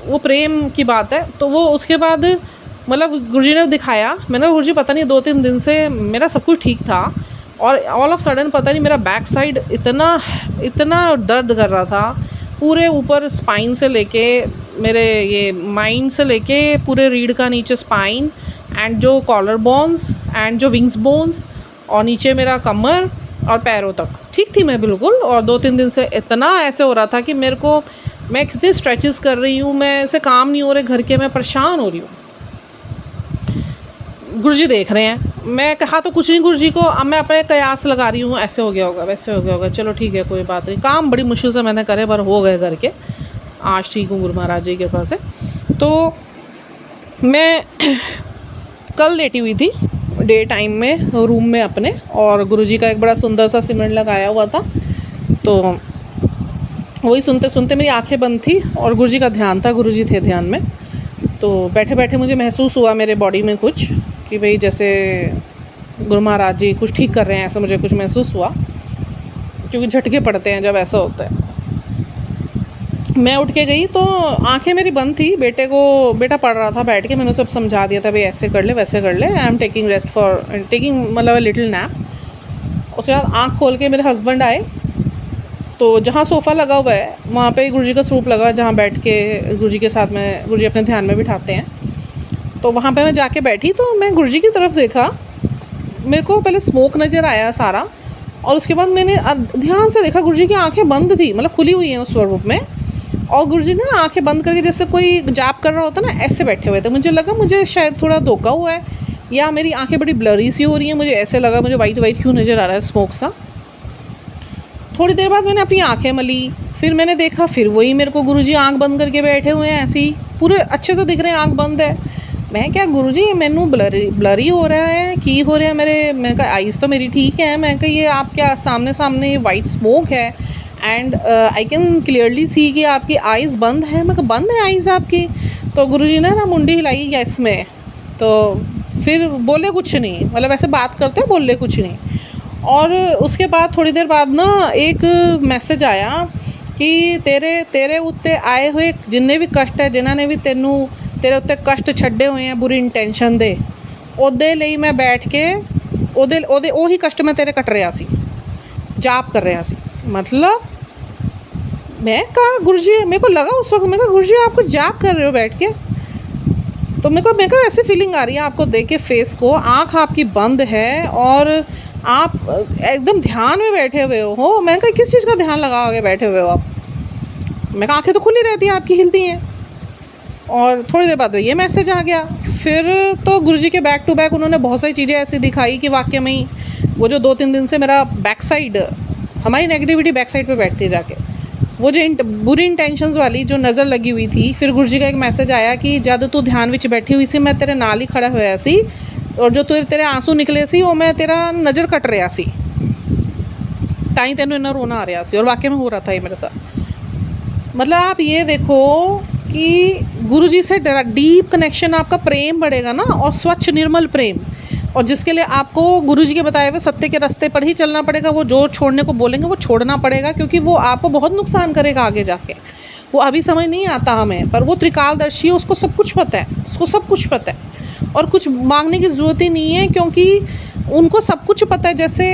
वो प्रेम की बात है। तो वो उसके बाद मतलब गुरुजी ने दिखाया, मैंने कहा गुरुजी पता नहीं 2-3 दिन से मेरा सब कुछ ठीक था और ऑल ऑफ सडन पता नहीं मेरा बैक साइड इतना दर्द कर रहा था, पूरे ऊपर स्पाइन से लेके मेरे ये माइंड से लेके पूरे रीढ़ का नीचे स्पाइन एंड जो कॉलर बोन्स एंड जो विंग्स बोन्स और नीचे मेरा कमर और पैरों तक ठीक थी मैं बिल्कुल। और 2-3 दिन से इतना ऐसे हो रहा था कि मेरे को, मैं कितने स्ट्रेचेस कर रही हूँ, मैं ऐसे काम नहीं हो रहे घर के, मैं परेशान हो रही हूँ। गुरुजी देख रहे हैं, मैं कहा तो कुछ नहीं गुरुजी को, अब मैं अपने कयास लगा रही हूँ, ऐसे हो गया होगा वैसे हो गया होगा, चलो ठीक है कोई बात नहीं। काम बड़ी मुश्किल से मैंने करे पर हो गए घर के, आज ठीक हूँ गुरु महाराज जी के कृपा से। तो मैं कल लेटी हुई थी डे टाइम में रूम में अपने, और गुरुजी का एक बड़ा सुंदर सा सीमेंट लगाया हुआ था, तो वही सुनते सुनते मेरी आंखें बंद थी और गुरुजी का ध्यान था, गुरुजी थे ध्यान में। तो बैठे बैठे मुझे महसूस हुआ मेरे बॉडी में कुछ कि भाई जैसे गुरु महाराज जी कुछ ठीक कर रहे हैं, ऐसा मुझे कुछ महसूस हुआ, क्योंकि झटके पड़ते हैं जब ऐसा होता है। मैं उठ के गई तो आंखें मेरी बंद थी, बेटा पढ़ रहा था बैठ के, मैंने सब समझा दिया था भाई ऐसे कर ले वैसे कर ले, I am taking rest for taking मतलब लिटिल नैप। उसके बाद आँख खोल के मेरे हस्बैंड आए, तो जहाँ सोफ़ा लगा हुआ है वहाँ पे गुरुजी का स्वरूप लगा है, जहाँ बैठ के गुरुजी के साथ में गुरुजी अपने ध्यान में बिठाते हैं। तो वहाँ पे मैं जाके बैठी तो मैं गुरुजी की तरफ देखा, मेरे को पहले स्मोक नज़र आया सारा, और उसके बाद मैंने ध्यान से देखा गुरुजी की आंखें बंद थी, मतलब खुली हुई हैं उस स्वरूप में, और गुरुजी ने ना आंखें बंद करके जैसे कोई जाप कर रहा होता ना, ऐसे बैठे हुए थे। मुझे लगा मुझे शायद थोड़ा धोखा हुआ है या मेरी आंखें बड़ी ब्लरी सी हो रही हैं, मुझे ऐसे लगा मुझे वाइट वाइट क्यों नज़र आ रहा है स्मोक सा। थोड़ी देर बाद मैंने अपनी आंखें मली, फिर मैंने देखा फिर वही मेरे को गुरुजी आंख बंद करके बैठे हुए हैं, ऐसे ही पूरे अच्छे से दिख रहे हैं, आंख बंद है। मैं क्या गुरुजी मैनू ब्लरी ब्लरी हो रहा है की हो रहा है मेरे, मैं कहा आइज़ तो मेरी ठीक है, मैं कहा ये आप क्या सामने सामने वाइट स्मोक है and I can clearly see कि आपकी आइज़ बंद है। मैं कहा बंद है आइज़ आपकी? तो गुरुजी ने ना मुंडी हिलाई यस में, तो फिर बोले कुछ नहीं, मतलब ऐसे बात करते बोले कुछ नहीं। और उसके बाद थोड़ी देर बाद ना एक मैसेज आया कि तेरे उत्ते आए हुए जिन्ने भी कष्ट है, जिन्होंने भी तेरे उत्ते कष्ट छड्डे हुए हैं बुरी इंटेंशन दे, ਉਹਦੇ ਲਈ मैं बैठ के ਉਹਦੇ ਉਹੀ कष्ट मैं तेरे कट रहा सी, जाप कर रहा सी। मतलब मैं कहा गुरुजी, मेरे को लगा उस वक्त, मैं कहा गुरुजी आप कुछ जाप कर रहे हो बैठ के? तो मेरे को ऐसी फीलिंग आ रही है आपको देख के फेस को, आँख आपकी बंद है और आप एकदम ध्यान में बैठे हुए हो। मैंने कहा किस चीज़ का ध्यान लगा के बैठे हुए हो आप? मैं कहा आँखें तो खुली रहती हैं आपकी, हिलती हैं। और थोड़ी देर बाद ये मैसेज आ गया। फिर तो गुरुजी के बैक टू बैक उन्होंने बहुत सारी चीज़ें ऐसी दिखाई कि वाकई में ही वो जो 2-3 दिन से मेरा बैक साइड, हमारी नेगेटिविटी बैक साइड पे बैठती है जाके, वो जो बुरी इंटेंशंस वाली जो नज़र लगी हुई थी। फिर गुरुजी का एक मैसेज आया कि जब तू ध्यान विच बैठी हुई सी मैं तेरे नाल ही खड़ा होया सी, और जो तेरे आंसू निकले सी वो मैं तेरा नज़र कट रहा सी, ताई तेनों इन्ना रोना आ रहा सी। और वाकई में हो रहा था ये मेरे साथ। मतलब आप ये देखो कि गुरुजी से डीप कनेक्शन, आपका प्रेम बढ़ेगा ना, और स्वच्छ निर्मल प्रेम, और जिसके लिए आपको गुरुजी के बताए हुए सत्य के रास्ते पर ही चलना पड़ेगा। वो जो छोड़ने को बोलेंगे वो छोड़ना पड़ेगा, क्योंकि वो आपको बहुत नुकसान करेगा आगे जाके। वो अभी समझ नहीं आता हमें, पर वो त्रिकालदर्शी है, उसको सब कुछ पता है, उसको सब कुछ पता है और कुछ मांगने की ज़रूरत ही नहीं है, क्योंकि उनको सब कुछ पता है। जैसे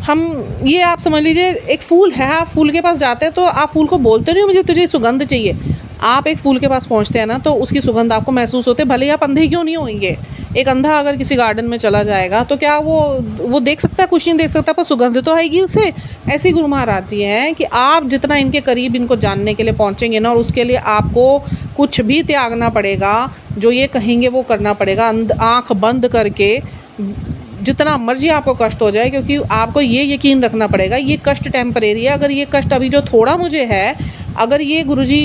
हम ये आप समझ लीजिए एक फूल है, आप फूल के पास जाते हैं तो आप फूल को बोलते नहीं हो मुझे तुझे सुगंध चाहिए। आप एक फूल के पास पहुंचते हैं ना तो उसकी सुगंध आपको महसूस होती है, भले ही आप अंधे क्यों नहीं होंगे। एक अंधा अगर किसी गार्डन में चला जाएगा तो क्या वो देख सकता है? कुछ नहीं देख सकता, पर सुगंध तो आएगी उसे। ऐसे गुरु महाराज जी हैं कि आप जितना इनके करीब इनको जानने के लिए पहुँचेंगे ना, और उसके लिए आपको कुछ भी त्यागना पड़ेगा, जो ये कहेंगे वो करना पड़ेगा, आँख बंद करके, जितना मर्जी आपको कष्ट हो जाए, क्योंकि आपको ये यकीन रखना पड़ेगा ये कष्ट टेम्परेरी है। अगर ये कष्ट अभी जो थोड़ा मुझे है, अगर ये गुरुजी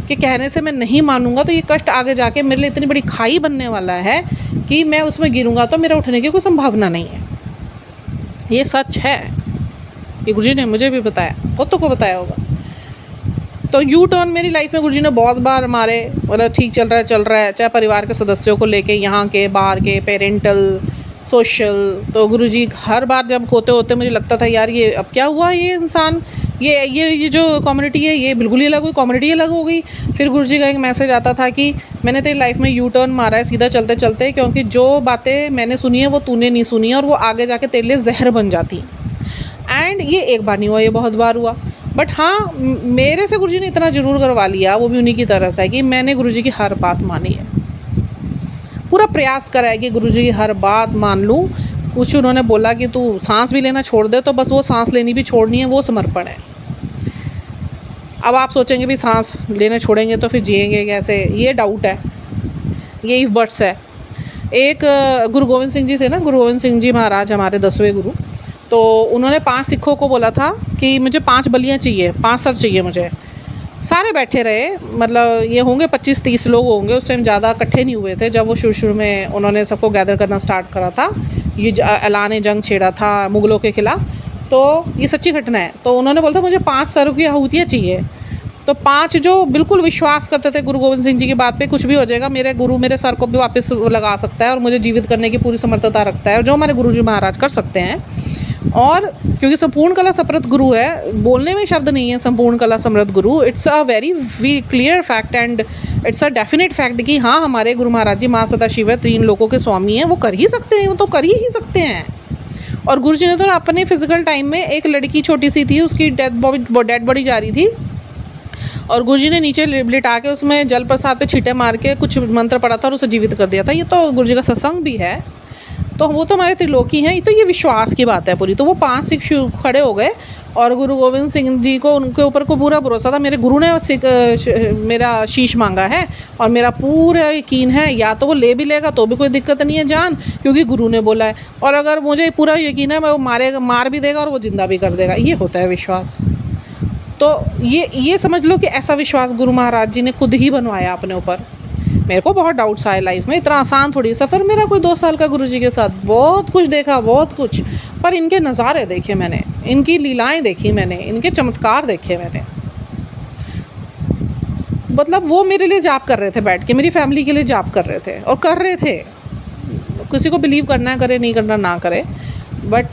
के कहने से मैं नहीं मानूंगा तो ये कष्ट आगे जाके मेरे लिए इतनी बड़ी खाई बनने वाला है कि मैं उसमें गिरूंगा तो मेरा उठने की कोई संभावना नहीं है। ये सच है, ये गुरुजी ने मुझे भी बताया, बहुतों को बताया होगा। तो यू टर्न मेरी लाइफ में गुरुजी ने बहुत बार मारे, मतलब ठीक चल रहा है, चाहे परिवार के सदस्यों को लेके, यहाँ के बाहर के, पेरेंटल, सोशल। तो गुरुजी हर बार जब होते होते मुझे लगता था यार ये अब क्या हुआ, ये इंसान, ये जो कम्युनिटी है ये बिल्कुल ही अलग हुई, कम्युनिटी अलग हो गई। फिर गुरुजी का एक मैसेज आता था कि मैंने तेरी लाइफ में यू टर्न मारा है सीधा चलते चलते, क्योंकि जो बातें मैंने सुनी है वो तूने नहीं सुनी है, और वो आगे जाके तेरे लिए जहर बन जाती। एंड ये एक बार नहीं हुआ, ये बहुत बार हुआ। बट हाँ, मेरे से गुरुजी ने इतना ज़रूर करवा लिया, वो भी उन्हीं की तरह से है कि मैंने गुरुजी की हर बात मानी है, पूरा प्रयास करा है कि गुरुजी की हर बात मान लूँ। कुछ उन्होंने बोला कि तू सांस भी लेना छोड़ दे, तो बस वो सांस लेनी भी छोड़नी है, वो समर्पण है। अब आप सोचेंगे भी सांस लेना छोड़ेंगे तो फिर जिएंगे कैसे, ये डाउट है, ये इफ बट्स है। एक गुरु गोविंद सिंह जी थे ना, गुरु गोविंद सिंह जी महाराज हमारे 10वें गुरु, तो उन्होंने 5 सिखों को बोला था कि मुझे 5 बलियाँ चाहिए, 5 सर चाहिए मुझे। सारे बैठे रहे, मतलब ये होंगे 25-30 लोग होंगे, उस टाइम ज़्यादा इकट्ठे नहीं हुए थे जब वो शुरू में उन्होंने सबको गैदर करना स्टार्ट करा था। ये ऐलान जंग छेड़ा था मुग़लों के ख़िलाफ़, तो ये सच्ची घटना है। तो उन्होंने बोला था मुझे 5 सर की आहूतियाँ चाहिए। तो 5 जो बिल्कुल विश्वास करते थे गुरु गोविंद सिंह जी की बात पे, कुछ भी हो जाएगा मेरे गुरु मेरे सर को भी वापस लगा सकता है और मुझे जीवित करने की पूरी समर्थता रखता है, जो हमारे गुरु जी महाराज कर सकते हैं। और क्योंकि संपूर्ण कला समृद्ध गुरु है, बोलने में शब्द नहीं है, संपूर्ण कला समृद्ध गुरु, it's a very clear fact and it's a definite fact कि हाँ हमारे गुरु महाराज जी माँ सदाशिव है, 3 लोकों के स्वामी हैं, वो कर ही सकते हैं, वो तो कर ही सकते हैं। और गुरु जी ने तो अपने फिजिकल टाइम में, एक लड़की छोटी सी थी, उसकी डेड बॉडी जा रही थी, और गुरुजी ने नीचे लिटा के उसमें जल प्रसाद पे छींटे मार के कुछ मंत्र पढ़ा था और उसे जीवित कर दिया था। ये तो गुरुजी का सत्संग भी है। तो वो तो हमारे त्रिलोकी हैं। तो ये विश्वास की बात है पूरी। तो वो 5 सिख खड़े हो गए और गुरु गोविंद सिंह जी को उनके ऊपर को पूरा भरोसा था, मेरे गुरु ने मेरा शीश मांगा है और मेरा पूरा यकीन है, या तो वो ले भी लेगा तो भी कोई दिक्कत नहीं है जान, क्योंकि गुरु ने बोला है, और अगर मुझे पूरा यकीन है मैं वो मार भी देगा और वो ज़िंदा भी कर देगा। ये होता है विश्वास। तो ये समझ लो कि ऐसा विश्वास गुरु महाराज जी ने खुद ही बनवाया अपने ऊपर। मेरे को बहुत डाउट्स आए लाइफ में, इतना आसान थोड़ी सफ़र मेरा कोई 2 साल का गुरुजी के साथ, बहुत कुछ देखा, बहुत कुछ, पर इनके नज़ारे देखे मैंने, इनकी लीलाएं देखी मैंने, इनके चमत्कार देखे मैंने। मतलब वो मेरे लिए जाप कर रहे थे बैठ के, मेरी फैमिली के लिए जाप कर रहे थे और कर रहे थे। किसी को बिलीव करना है करे, नहीं करना ना करे, बट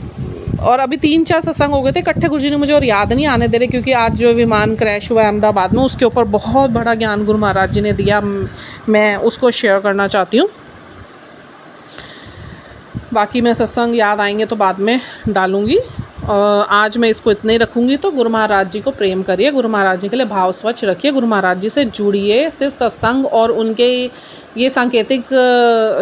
और अभी 3-4 सत्संग हो गए थे इकट्ठे, गुरुजी ने मुझे और याद नहीं आने दे रहे, क्योंकि आज जो विमान क्रैश हुआ अहमदाबाद में उसके ऊपर बहुत बड़ा ज्ञान गुरु महाराज जी ने दिया, मैं उसको शेयर करना चाहती हूँ। बाकी मैं सत्संग याद आएंगे तो बाद में डालूँगी। आज मैं इसको इतने ही रखूँगी। तो गुरु महाराज जी को प्रेम करिए, गुरु महाराज जी के लिए भाव स्वच्छ रखिए, गुरु महाराज जी से जुड़िए। सिर्फ सत्संग और उनके ये सांकेतिक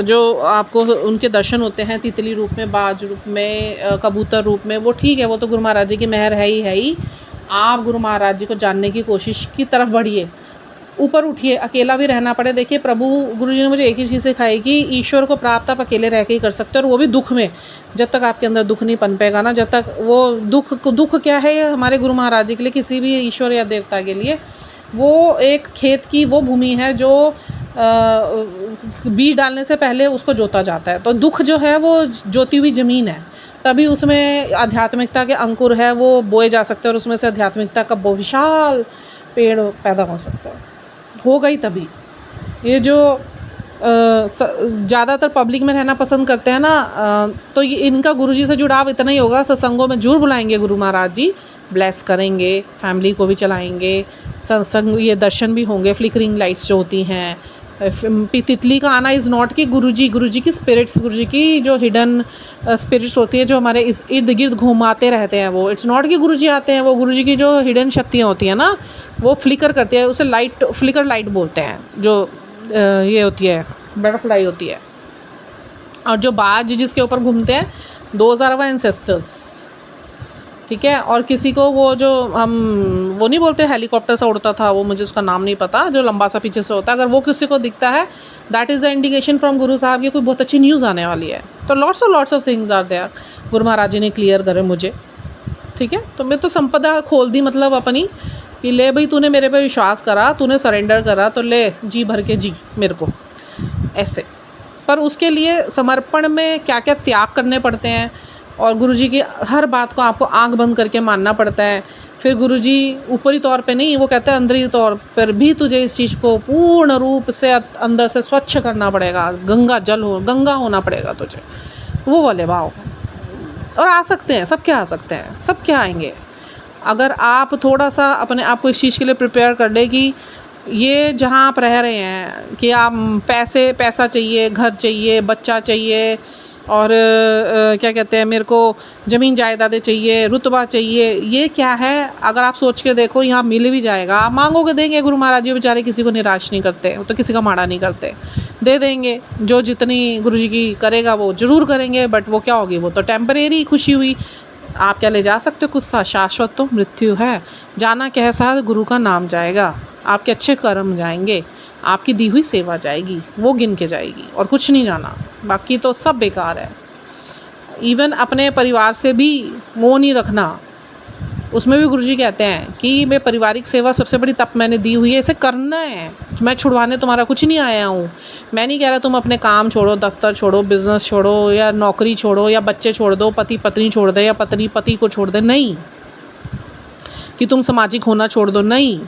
जो आपको उनके दर्शन होते हैं तितली रूप में, बाज रूप में, कबूतर रूप में, वो ठीक है, वो तो गुरु महाराज जी की मेहर है ही। आप गुरु महाराज जी को जानने की कोशिश की तरफ बढ़िए, ऊपर उठिए, अकेला भी रहना पड़े। देखिए प्रभु गुरु जी ने मुझे एक ही चीज़ सिखाई कि ईश्वर को प्राप्त आप अकेले रह के ही कर सकते हो, और वो भी दुख में। जब तक आपके अंदर दुख नहीं पनपेगा ना, जब तक वो दुख क्या है हमारे गुरु महाराज जी के लिए, किसी भी ईश्वर या देवता के लिए, वो एक खेत की वो भूमि है जो बीज डालने से पहले उसको जोता जाता है। तो दुख जो है वो जोती हुई ज़मीन है, तभी उसमें आध्यात्मिकता के अंकुर है वो बोए जा सकते हैं, और उसमें से आध्यात्मिकता का विशाल पेड़ पैदा हो सकता है, होगा ही तभी। ये जो ज़्यादातर पब्लिक में रहना पसंद करते हैं ना, तो ये इनका गुरुजी से जुड़ाव इतना ही होगा। सत्संगों में जरूर बुलाएंगे गुरु महाराज जी, ब्लेस करेंगे, फैमिली को भी चलाएंगे, सत्संग ये दर्शन भी होंगे, फ्लिकरिंग लाइट्स जो होती हैं। तितली का आना इज़ नॉट कि गुरुजी की स्पिरिट्स, गुरुजी की जो हिडन स्पिरिट्स होती है जो हमारे इर्द गिर्द घुमाते रहते हैं, वो इट्स नॉट कि गुरुजी आते हैं, वो गुरुजी की जो हिडन शक्तियाँ होती हैं ना, वो फ्लिकर करती है, उसे लाइट, फ्लिकर लाइट बोलते हैं, जो ये होती है बटरफ्लाई होती है। और जो बाज जिसके ऊपर घूमते हैं, दोज आर आवर एंसेस्टर्स, ठीक है। और किसी को वो जो हम वो नहीं बोलते हेलीकॉप्टर से उड़ता था, वो मुझे उसका नाम नहीं पता, जो लंबा सा पीछे से होता है, अगर वो किसी को दिखता है, that is the indication from गुरु साहब की कोई बहुत अच्छी न्यूज़ आने वाली है। तो lots of things are there, Guru Maharaj जी ने क्लियर करे मुझे, ठीक है। तो मैं तो संपदा खोल दी, मतलब अपनी, कि ले भाई तूने मेरे पे विश्वास करा, तूने सरेंडर करा, तो ले जी भर के जी मेरे को ऐसे। पर उसके लिए समर्पण में क्या क्या त्याग करने पड़ते हैं, और गुरुजी की हर बात को आपको आंख बंद करके मानना पड़ता है। फिर गुरुजी ऊपरी तौर पे नहीं, वो कहते हैं अंदरी तौर पर भी तुझे इस चीज़ को पूर्ण रूप से अंदर से स्वच्छ करना पड़ेगा, गंगा होना पड़ेगा तुझे, वो वाले भाव। और आ सकते हैं, सब क्या आ सकते हैं, सब क्या आएंगे, अगर आप थोड़ा सा अपने आप को इस चीज़ के लिए प्रिपेयर कर ले कि ये जहाँ आप रह रहे हैं कि आप पैसा चाहिए, घर चाहिए, बच्चा चाहिए, और क्या कहते हैं, मेरे को ज़मीन जायदादें चाहिए, रुतबा चाहिए, ये क्या है, अगर आप सोच के देखो यहाँ मिल भी जाएगा। आप मांगोगे देंगे, गुरु महाराज जी बेचारे किसी को निराश नहीं करते, तो किसी का माड़ा नहीं करते, दे देंगे। जो जितनी गुरुजी की करेगा वो ज़रूर करेंगे, बट वो क्या होगी, वो तो टेम्परेरी खुशी हुई। आप क्या ले जा सकते हो कुछ, शाश्वत तो मृत्यु है। जाना कैसा, गुरु का नाम जाएगा, आपके अच्छे कर्म जाएंगे, आपकी दी हुई सेवा जाएगी, वो गिन के जाएगी, और कुछ नहीं जाना, बाकी तो सब बेकार है। इवन अपने परिवार से भी मोह नहीं रखना, उसमें भी गुरुजी कहते हैं कि मैं पारिवारिक सेवा सबसे बड़ी तप मैंने दी हुई है, इसे करना है, मैं छुड़वाने तुम्हारा कुछ नहीं आया हूँ। मैं नहीं कह रहा तुम अपने काम छोड़ो, दफ्तर छोड़ो, बिज़नेस छोड़ो, या नौकरी छोड़ो, या बच्चे छोड़ दो, पति पत्नी छोड़ दे, या पत्नी पति को छोड़ दे, नहीं कि तुम सामाजिक होना छोड़ दो, नहीं।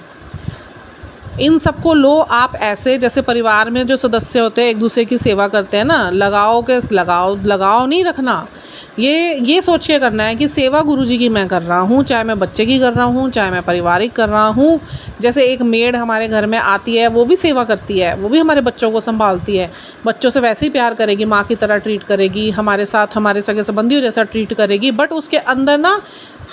इन सबको लो आप ऐसे, जैसे परिवार में जो सदस्य होते हैं एक दूसरे की सेवा करते हैं ना, लगाओ नहीं रखना। ये सोच के करना है कि सेवा गुरुजी की मैं कर रहा हूँ, चाहे मैं बच्चे की कर रहा हूँ, चाहे मैं पारिवारिक कर रहा हूँ। जैसे एक मेड हमारे घर में आती है, वो भी सेवा करती है, वो भी हमारे बच्चों को संभालती है, बच्चों से वैसे ही प्यार करेगी, माँ की तरह ट्रीट करेगी, हमारे साथ हमारे सगे संबंधियों जैसा ट्रीट करेगी, बट उसके अंदर ना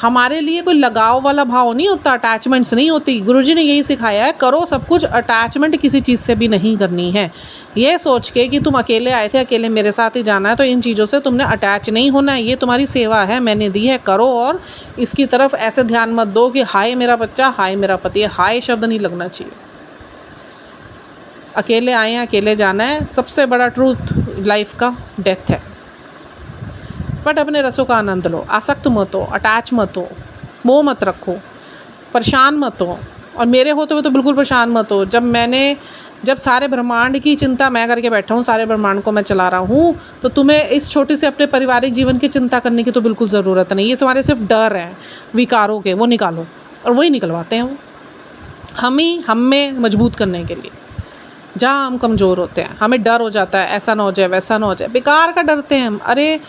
हमारे लिए कोई लगाव वाला भाव नहीं होता, अटैचमेंट्स नहीं होती। गुरुजी ने यही सिखाया है, करो सब कुछ अटैचमेंट किसी चीज़ से भी नहीं करनी है। ये सोच के कि तुम अकेले आए थे, अकेले मेरे साथ ही जाना है, तो इन चीज़ों से तुमने अटैच नहीं होना है। ये तुम्हारी सेवा है, मैंने दी है, करो। और इसकी तरफ ऐसे ध्यान मत दो कि हाय मेरा बच्चा, हाय मेरा पति। हाय शब्द नहीं लगना चाहिए। अकेले आए हैं, अकेले जाना है। सबसे बड़ा ट्रूथ लाइफ का डेथ है। बट अपने रसों का आनंद लो, आसक्त मत हो, अटैच मत हो, मोह मत रखो, परेशान मत हो। और मेरे होते हुए तो बिल्कुल परेशान मत हो। जब सारे ब्रह्मांड की चिंता मैं करके बैठा हूँ, सारे ब्रह्मांड को मैं चला रहा हूँ, तो तुम्हें इस छोटे से अपने पारिवारिक जीवन की चिंता करने की तो बिल्कुल ज़रूरत नहीं। ये तुम्हारे सिर्फ डर है विकारों के, वो निकालो। और वही निकलवाते हैं वो हमें मजबूत करने के लिए। जहाँ हम कमज़ोर होते हैं, हमें डर हो जाता है, ऐसा ना हो जाए, वैसा ना हो जाए, बेकार का डरते हैं हम। अरे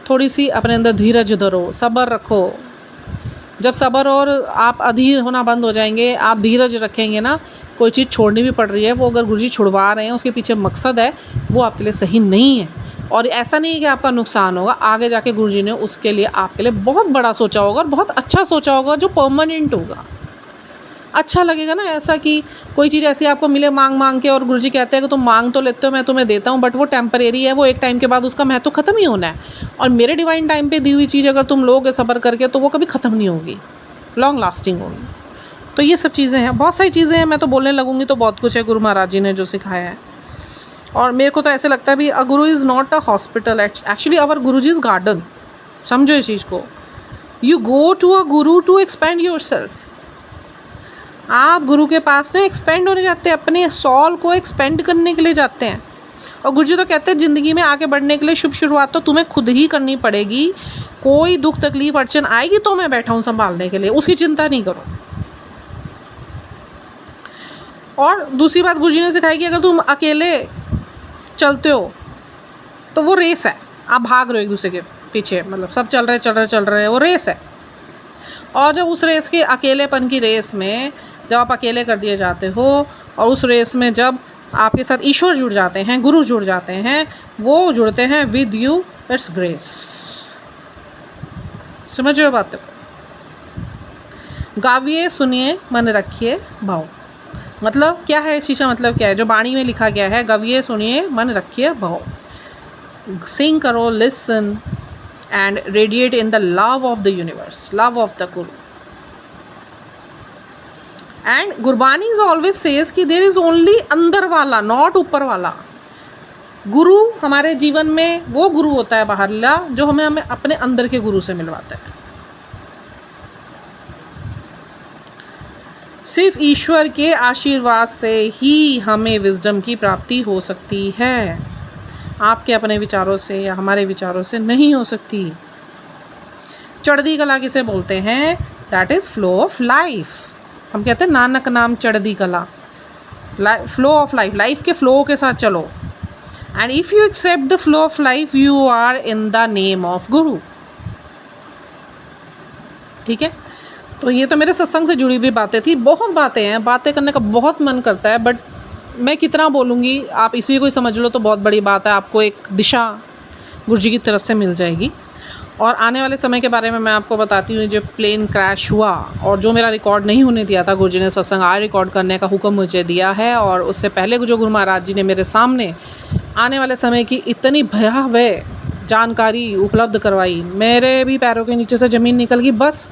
थोड़ी सी अपने अंदर धीरज धरो, सब्र रखो। जब सब्र और आप अधीर होना बंद हो जाएंगे, आप धीरज रखेंगे ना, कोई चीज़ छोड़नी भी पड़ रही है, वो अगर गुरुजी छुड़वा रहे हैं, उसके पीछे मकसद है, वो आपके लिए सही नहीं है। और ऐसा नहीं है कि आपका नुकसान होगा, आगे जाके गुरुजी ने उसके लिए आपके लिए बहुत बड़ा सोचा होगा और बहुत अच्छा सोचा होगा, जो परमानेंट होगा। अच्छा लगेगा ना ऐसा कि कोई चीज़ ऐसी आपको मिले मांग मांग के, और गुरुजी कहते हैं कि तुम मांग तो लेते हो, मैं तुम्हें देता हूँ, बट वो टेम्परेरी है, वो एक टाइम के बाद उसका महत्व तो ख़त्म ही होना है। और मेरे डिवाइन टाइम पे दी हुई चीज़ अगर तुम लोगे सब्र करके, तो वो कभी ख़त्म नहीं होगी, लॉन्ग लास्टिंग होगी। तो ये सब चीज़ें हैं, बहुत सारी चीज़ें हैं। मैं तो बोलने लगूँगी तो बहुत कुछ है गुरु महाराज जी ने जो सिखाया है। और मेरे को तो ऐसे लगता है भी a guru is not a hospital, actually our guru ji is garden. समझो इस चीज़ को। You go to a Guru to expand your self. आप गुरु के पास ना एक्सपेंड होने जाते हैं, अपने सॉल को एक्सपेंड करने के लिए जाते हैं। और गुरुजी तो कहते हैं ज़िंदगी में आगे बढ़ने के लिए शुभ शुरुआत तो तुम्हें खुद ही करनी पड़ेगी। कोई दुख तकलीफ अड़चन आएगी तो मैं बैठा हूँ संभालने के लिए, उसकी चिंता नहीं करो। और दूसरी बात गुरुजी ने सिखाई कि अगर तुम अकेले चलते हो तो वो रेस है, आप भाग रहे हो एक दूसरे के पीछे, मतलब सब चल रहे हैं, वो रेस है। और जब उस रेस के अकेलेपन की रेस में जब आप अकेले कर दिए जाते हो, और उस रेस में जब आपके साथ ईश्वर जुड़ जाते हैं, गुरु जुड़ जाते हैं, वो जुड़ते हैं विद यू, इट्स ग्रेस। समझ रहे हो बात को? गाविए सुनिए मन रखिए भाव। मतलब क्या है इस चीज़ का, मतलब क्या है जो वाणी में लिखा गया है, गाविए सुनिए मन रखिए भाव। सिंग करो, listen and radiate in the love of the universe, love of the Guru. And Gurbani always says कि there is only अंदर वाला, not ऊपर वाला। गुरु हमारे जीवन में वो गुरु होता है बाहरला, जो हमें अपने अंदर के गुरु से मिलवाता है। सिर्फ ईश्वर के आशीर्वाद से ही हमें विजडम की प्राप्ति हो सकती है, आपके अपने विचारों से या हमारे विचारों से नहीं हो सकती। चढ़दी कला किसे बोलते हैं? That is flow of life. हम कहते हैं नानक नाम चढ़दी कला, फ्लो ऑफ लाइफ, लाइफ के फ्लो के साथ चलो। And if you accept the flow of life, you are in the name of guru. ठीक है, तो ये तो मेरे सत्संग से जुड़ी हुई बातें थी। बहुत बातें हैं, बातें करने का बहुत मन करता है, बट मैं कितना बोलूँगी, आप इसी को ही समझ लो तो बहुत बड़ी बात है। आपको एक दिशा गुरुजी की तरफ से मिल जाएगी। और आने वाले समय के बारे में मैं आपको बताती हूँ। जो प्लेन क्रैश हुआ और जो मेरा रिकॉर्ड नहीं होने दिया था, गुरुजी ने सत्संग आज रिकॉर्ड करने का हुक्म मुझे दिया है। और उससे पहले जो गुरु महाराज जी ने मेरे सामने आने वाले समय की इतनी भयावह जानकारी उपलब्ध करवाई, मेरे भी पैरों के नीचे से ज़मीन निकल गई। बस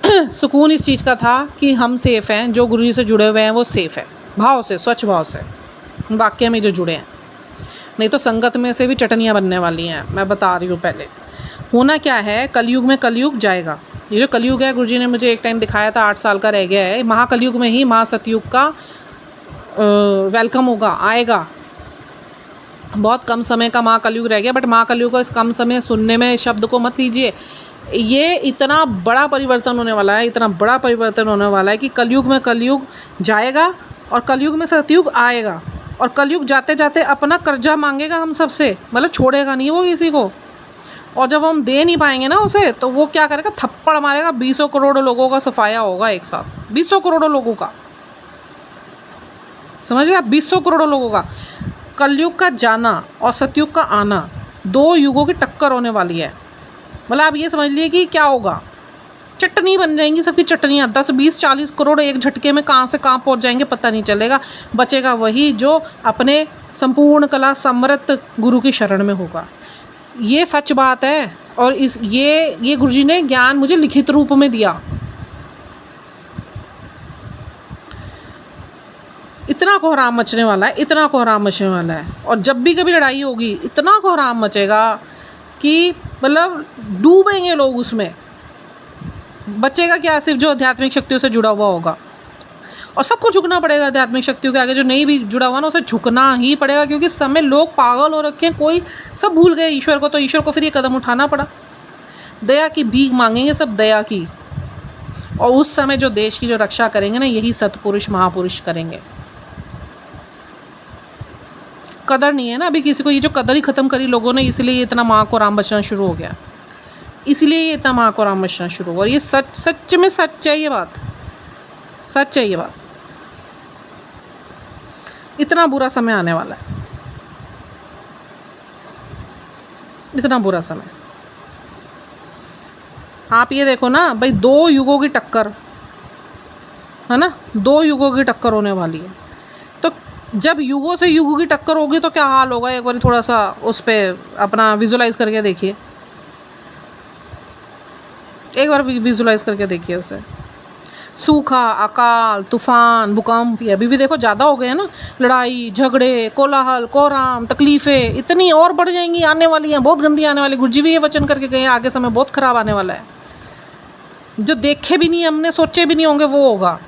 सुकून इस चीज़ का था कि हम सेफ़ हैं, जो गुरुजी से जुड़े हुए हैं वो सेफ़ है, भाव से, स्वच्छ भाव से, वाक्य में जो जुड़े हैं। नहीं तो संगत में से भी चटनियाँ बनने वाली हैं, मैं बता रही हूँ। पहले होना क्या है, कलयुग में कलयुग जाएगा। ये जो कलयुग है, गुरुजी ने मुझे एक टाइम दिखाया था, 8 साल का रह गया है। महाकलयुग में ही महासतयुग का वेलकम होगा, आएगा। बहुत कम समय का महाकलयुग रह गया, बट महाकलयुग को इस कम समय सुनने में शब्द को मत लीजिए। ये इतना बड़ा परिवर्तन होने वाला है, इतना बड़ा परिवर्तन होने वाला है कि कलयुग में कलयुग जाएगा और कलयुग में सतयुग आएगा। और कलयुग जाते जाते अपना कर्जा मांगेगा हम सबसे, मतलब छोड़ेगा नहीं वो किसी को। और जब हम दे नहीं पाएंगे ना उसे, तो वो क्या करेगा, थप्पड़ मारेगा। 20 करोड़ लोगों का सफाया होगा एक साथ, 20 करोड़ लोगों का, समझ गए आप, 20 करोड़ लोगों का। कलयुग का जाना और सतयुग का आना, 2 युगों की टक्कर होने वाली है। मतलब आप ये समझ लिए कि क्या होगा, चटनी बन जाएंगी सबकी चटनियाँ, 10 20 40 करोड़ एक झटके में कहाँ से कहाँ पहुँच जाएंगे पता नहीं चलेगा। बचेगा वही जो अपने संपूर्ण कला समृत गुरु की शरण में होगा। ये सच बात है। और ये गुरुजी ने ज्ञान मुझे लिखित रूप में दिया। इतना कोहराम मचने वाला है, इतना कोहराम मचने वाला है। और जब भी कभी लड़ाई होगी इतना कोहराम मचेगा कि मतलब डूबेंगे लोग उसमें। बचेगा क्या, सिर्फ जो आध्यात्मिक शक्तियों से जुड़ा हुआ होगा। और सबको झुकना पड़ेगा आध्यात्मिक शक्तियों के आगे। जो नहीं भी जुड़ा हुआ ना उसे झुकना ही पड़ेगा, क्योंकि इस समय लोग पागल हो रखे हैं। कोई सब भूल गए ईश्वर को, तो ईश्वर को फिर ये कदम उठाना पड़ा। दया की भीख मांगेंगे सब, दया की। और उस समय जो देश की जो रक्षा करेंगे ना, यही सतपुरुष महापुरुष करेंगे। कदर नहीं है ना अभी किसी को। ये जो कदर ही ख़त्म करी लोगों ने, इसलिए इतना माँ को राम बचना शुरू हो गया। इसलिए ये इतना माँ को राम बचना शुरू हुआ। और ये सच में सच है, ये बात सच है। ये बात, इतना बुरा समय आने वाला है, इतना बुरा समय। आप ये देखो ना भाई, 2 युगों की टक्कर है ना, 2 युगों की टक्कर होने वाली है। तो जब युगों से युगों की टक्कर होगी तो क्या हाल होगा, एक बार थोड़ा सा उस पर अपना विजुलाइज करके देखिए। एक बार विजुलाइज करके देखिए उसे। सूखा, अकाल, तूफान, भूकंप, ये अभी भी देखो ज़्यादा हो गए हैं ना। लड़ाई झगड़े, कोलाहल, कोहराम, तकलीफ़ें इतनी और बढ़ जाएंगी, आने वाली हैं, बहुत गंदी आने वाली। गुरुजी भी ये वचन करके गए, आगे समय बहुत ख़राब आने वाला है। जो देखे भी नहीं हमने, सोचे भी नहीं होंगे, वो होगा।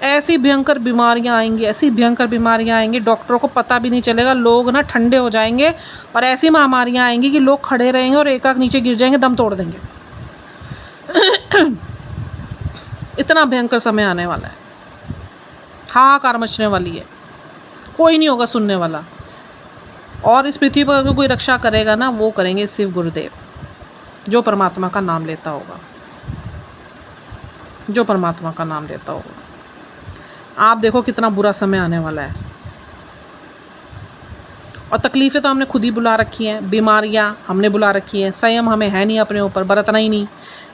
ऐसी भयंकर बीमारियां आएंगी, ऐसी भयंकर बीमारियां आएंगी, डॉक्टरों को पता भी नहीं चलेगा। लोग ना ठंडे हो जाएंगे। और ऐसी महामारियां आएंगी कि लोग खड़े रहेंगे और एक नीचे गिर जाएंगे, दम तोड़ देंगे। इतना भयंकर समय आने वाला है, हाहाकार मचने वाली है, कोई नहीं होगा सुनने वाला। और इस पृथ्वी पर अगर कोई रक्षा करेगा ना, वो करेंगे शिव गुरुदेव, जो परमात्मा का नाम लेता होगा, जो परमात्मा का नाम लेता होगा। आप देखो कितना बुरा समय आने वाला है। और तकलीफ़ें तो हमने खुद ही बुला रखी हैं, बीमारियां हमने बुला रखी हैं, संयम हमें है नहीं, अपने ऊपर बरतना ही नहीं,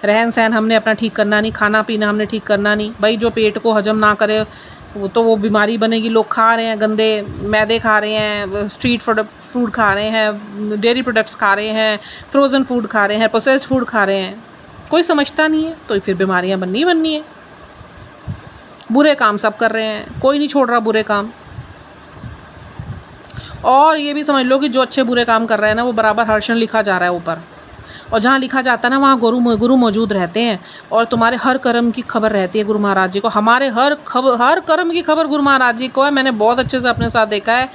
रहन सहन हमने अपना ठीक करना नहीं, खाना पीना हमने ठीक करना नहीं। भाई जो पेट को हजम ना करे वो बीमारी बनेगी। लोग खा रहे हैं, गंदे मैदे खा रहे हैं, स्ट्रीट फूड खा रहे हैं, डेयरी प्रोडक्ट्स खा रहे हैं, फ्रोज़न फूड खा रहे हैं, प्रोसेस्ड फूड खा रहे हैं। कोई समझता नहीं है, तो फिर बीमारियाँ बननी है। बुरे काम सब कर रहे हैं, कोई नहीं छोड़ रहा बुरे काम। और ये भी समझ लो कि जो अच्छे बुरे काम कर रहे हैं ना, वो बराबर हर्षण लिखा जा रहा है ऊपर। और जहाँ लिखा जाता है ना, वहाँ गुरु मौजूद रहते हैं। और तुम्हारे हर कर्म की खबर रहती है गुरु महाराज जी को। हमारे हर कर्म की खबर गुरु महाराज जी को है। मैंने बहुत अच्छे से अपने साथ देखा है।